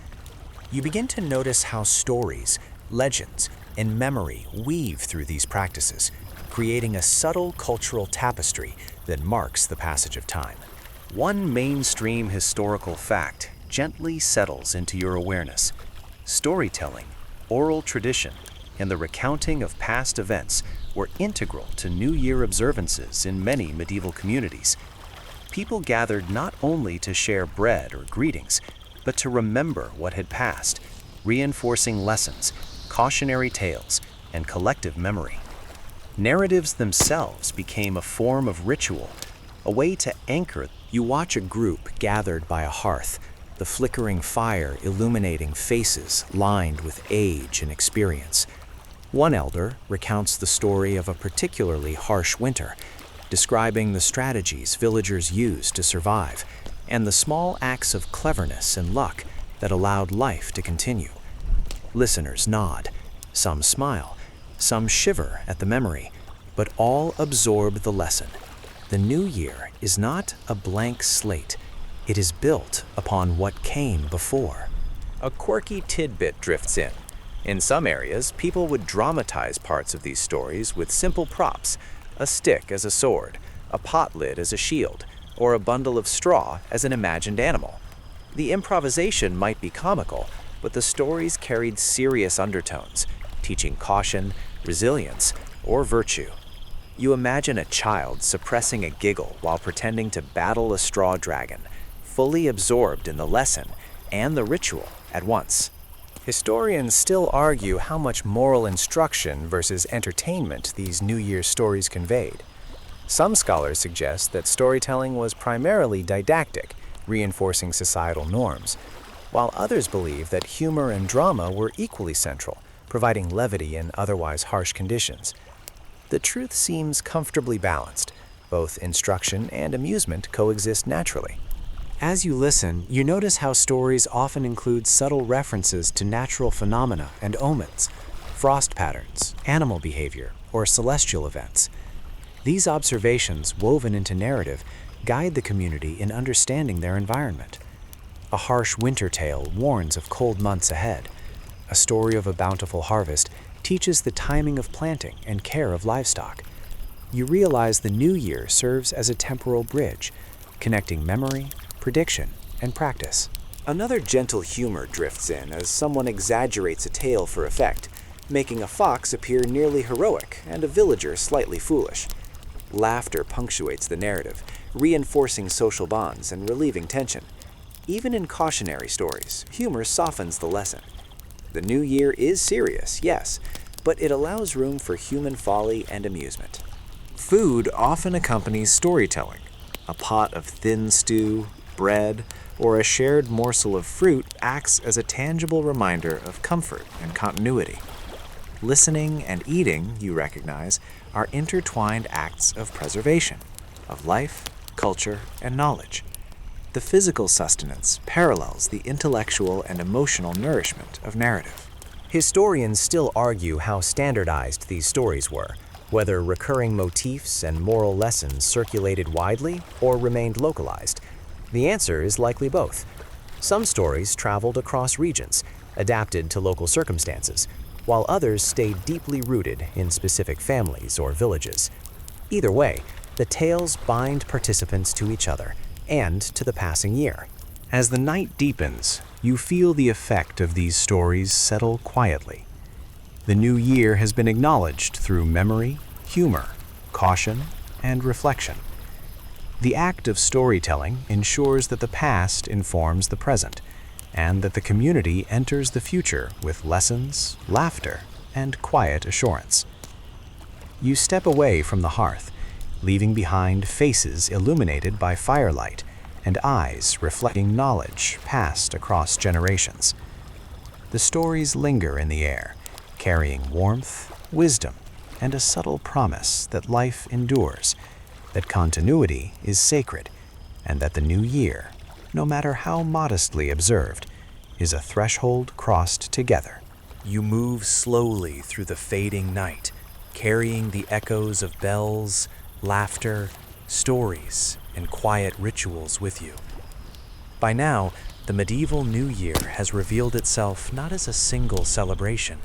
You begin to notice how stories, legends, and memory weave through these practices, creating a subtle cultural tapestry that marks the passage of time. One mainstream historical fact gently settles into your awareness. Storytelling, oral tradition, and the recounting of past events were integral to New Year observances in many medieval communities. People gathered not only to share bread or greetings, but to remember what had passed, reinforcing lessons, cautionary tales, and collective memory. Narratives themselves became a form of ritual, a way to anchor. You watch a group gathered by a hearth, the flickering fire illuminating faces lined with age and experience. One elder recounts the story of a particularly harsh winter, describing the strategies villagers used to survive and the small acts of cleverness and luck that allowed life to continue. Listeners nod, some smile, some shiver at the memory, but all absorb the lesson. The new year is not a blank slate. It is built upon what came before. A quirky tidbit drifts in. In some areas, people would dramatize parts of these stories with simple props, a stick as a sword, a pot lid as a shield, or a bundle of straw as an imagined animal. The improvisation might be comical, but the stories carried serious undertones, teaching caution, resilience, or virtue. You imagine a child suppressing a giggle while pretending to battle a straw dragon, fully absorbed in the lesson and the ritual at once. Historians still argue how much moral instruction versus entertainment these New Year's stories conveyed. Some scholars suggest that storytelling was primarily didactic, reinforcing societal norms, while others believe that humor and drama were equally central, providing levity in otherwise harsh conditions. The truth seems comfortably balanced. Both instruction and amusement coexist naturally. As you listen, you notice how stories often include subtle references to natural phenomena and omens, frost patterns, animal behavior, or celestial events. These observations, woven into narrative, guide the community in understanding their environment. A harsh winter tale warns of cold months ahead. A story of a bountiful harvest teaches the timing of planting and care of livestock. You realize the new year serves as a temporal bridge, connecting memory, prediction, and practice. Another gentle humor drifts in as someone exaggerates a tale for effect, making a fox appear nearly heroic and a villager slightly foolish. Laughter punctuates the narrative, reinforcing social bonds and relieving tension. Even in cautionary stories, humor softens the lesson. The new year is serious, yes, but it allows room for human folly and amusement. Food often accompanies storytelling. A pot of thin stew, bread, or a shared morsel of fruit acts as a tangible reminder of comfort and continuity. Listening and eating, you recognize, are intertwined acts of preservation, of life, culture, and knowledge. The physical sustenance parallels the intellectual and emotional nourishment of narrative. Historians still argue how standardized these stories were, whether recurring motifs and moral lessons circulated widely or remained localized. The answer is likely both. Some stories traveled across regions, adapted to local circumstances, while others stayed deeply rooted in specific families or villages. Either way, the tales bind participants to each other and to the passing year. As the night deepens, you feel the effect of these stories settle quietly. The new year has been acknowledged through memory, humor, caution, and reflection. The act of storytelling ensures that the past informs the present, and that the community enters the future with lessons, laughter, and quiet assurance. You step away from the hearth, leaving behind faces illuminated by firelight and eyes reflecting knowledge passed across generations. The stories linger in the air, carrying warmth, wisdom, and a subtle promise that life endures, that continuity is sacred, and that the new year, no matter how modestly observed, is a threshold crossed together. You move slowly through the fading night, carrying the echoes of bells, laughter, stories, and quiet rituals with you. By now, the medieval New Year has revealed itself not as a single celebration,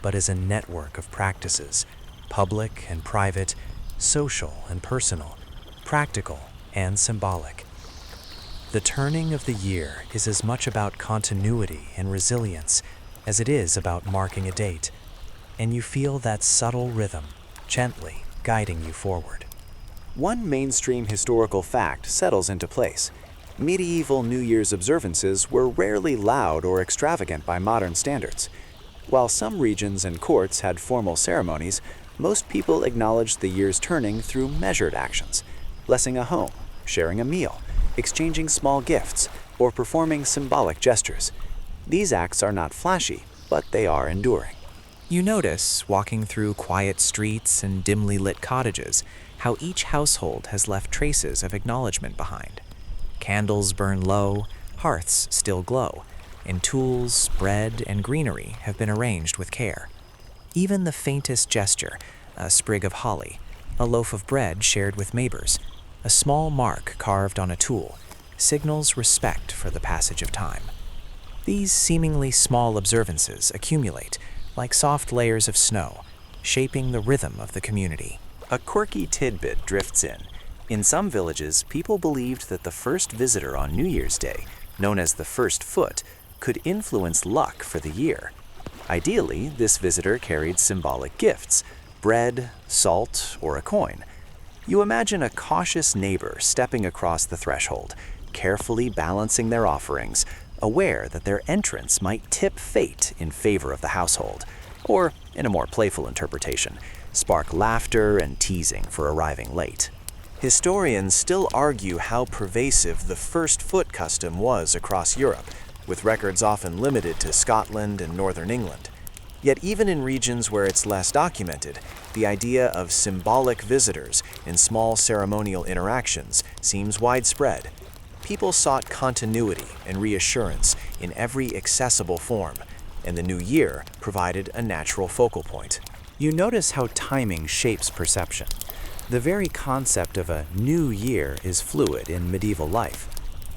but as a network of practices, public and private, social and personal, practical and symbolic. The turning of the year is as much about continuity and resilience as it is about marking a date, and you feel that subtle rhythm gently guiding you forward. One mainstream historical fact settles into place. Medieval New Year's observances were rarely loud or extravagant by modern standards. While some regions and courts had formal ceremonies, most people acknowledged the year's turning through measured actions, blessing a home, sharing a meal, exchanging small gifts, or performing symbolic gestures. These acts are not flashy, but they are enduring. You notice, walking through quiet streets and dimly lit cottages, how each household has left traces of acknowledgement behind. Candles burn low, hearths still glow, and tools, bread, and greenery have been arranged with care. Even the faintest gesture, a sprig of holly, a loaf of bread shared with neighbors, a small mark carved on a tool, signals respect for the passage of time. These seemingly small observances accumulate, like soft layers of snow, shaping the rhythm of the community. A quirky tidbit drifts in. In some villages, people believed that the first visitor on New Year's Day, known as the first foot, could influence luck for the year. Ideally, this visitor carried symbolic gifts, bread, salt, or a coin. You imagine a cautious neighbor stepping across the threshold, carefully balancing their offerings, aware that their entrance might tip fate in favor of the household, or, in a more playful interpretation, spark laughter and teasing for arriving late. Historians still argue how pervasive the first foot custom was across Europe, with records often limited to Scotland and northern England. Yet even in regions where it's less documented, the idea of symbolic visitors in small ceremonial interactions seems widespread. People sought continuity and reassurance in every accessible form, and the new year provided a natural focal point. You notice how timing shapes perception. The very concept of a new year is fluid in medieval life.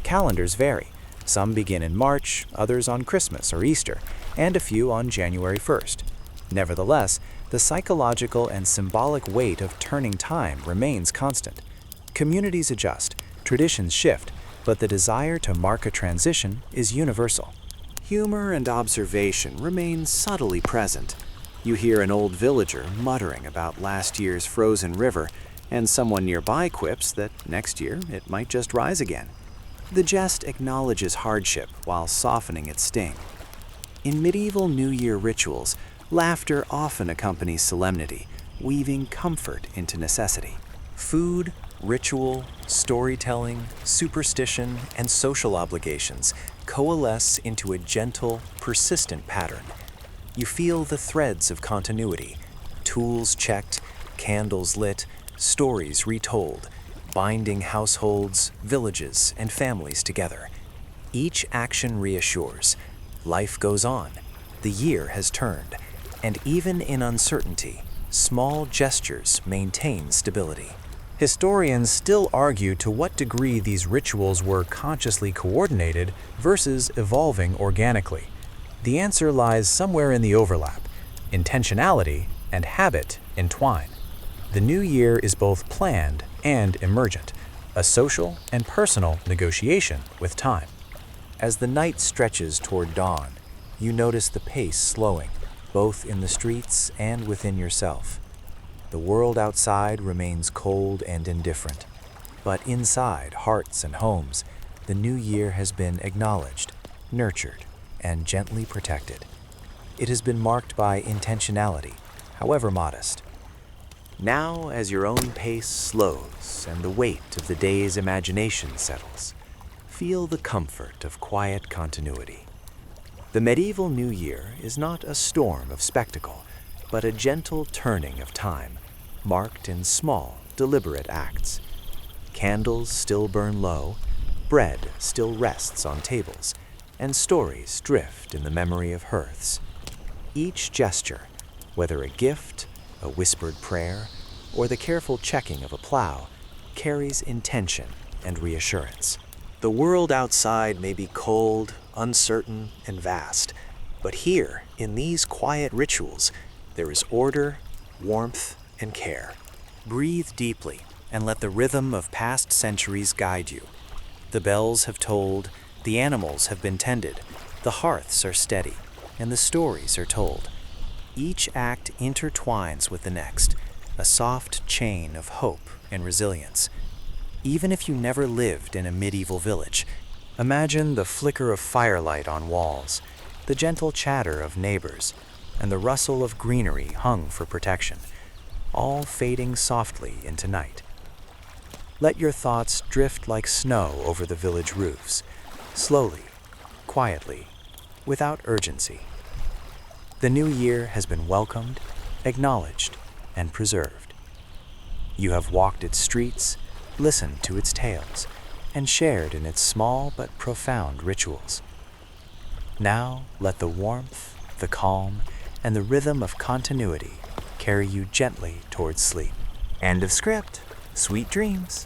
Calendars vary. Some begin in March, others on Christmas or Easter, and a few on January 1st. Nevertheless, the psychological and symbolic weight of turning time remains constant. Communities adjust, traditions shift, but the desire to mark a transition is universal. Humor and observation remain subtly present. You hear an old villager muttering about last year's frozen river, and someone nearby quips that next year it might just rise again. The jest acknowledges hardship while softening its sting. In medieval New Year rituals, laughter often accompanies solemnity, weaving comfort into necessity. Food, ritual, storytelling, superstition, and social obligations coalesce into a gentle, persistent pattern. You feel the threads of continuity, tools checked, candles lit, stories retold, binding households, villages, and families together. Each action reassures. Life goes on. The year has turned. And even in uncertainty, small gestures maintain stability. Historians still argue to what degree these rituals were consciously coordinated versus evolving organically. The answer lies somewhere in the overlap. Intentionality and habit entwine. The new year is both planned and emergent, a social and personal negotiation with time. As the night stretches toward dawn, you notice the pace slowing, both in the streets and within yourself. The world outside remains cold and indifferent, but inside hearts and homes, the new year has been acknowledged, nurtured, and gently protected. It has been marked by intentionality, however modest. Now, as your own pace slows and the weight of the day's imagination settles, feel the comfort of quiet continuity. The medieval New Year is not a storm of spectacle, but a gentle turning of time, marked in small, deliberate acts. Candles still burn low, bread still rests on tables, and stories drift in the memory of hearths. Each gesture, whether a gift, a whispered prayer, or the careful checking of a plow, carries intention and reassurance. The world outside may be cold, uncertain, and vast, but here, in these quiet rituals, there is order, warmth, and care. Breathe deeply and let the rhythm of past centuries guide you. The bells have tolled, the animals have been tended, the hearths are steady, and the stories are told. Each act intertwines with the next, a soft chain of hope and resilience. Even if you never lived in a medieval village, imagine the flicker of firelight on walls, the gentle chatter of neighbors, and the rustle of greenery hung for protection, all fading softly into night. Let your thoughts drift like snow over the village roofs, slowly, quietly, without urgency. The new year has been welcomed, acknowledged, and preserved. You have walked its streets, listened to its tales, and shared in its small but profound rituals. Now let the warmth, the calm, and the rhythm of continuity carry you gently towards sleep. End of script. Sweet dreams.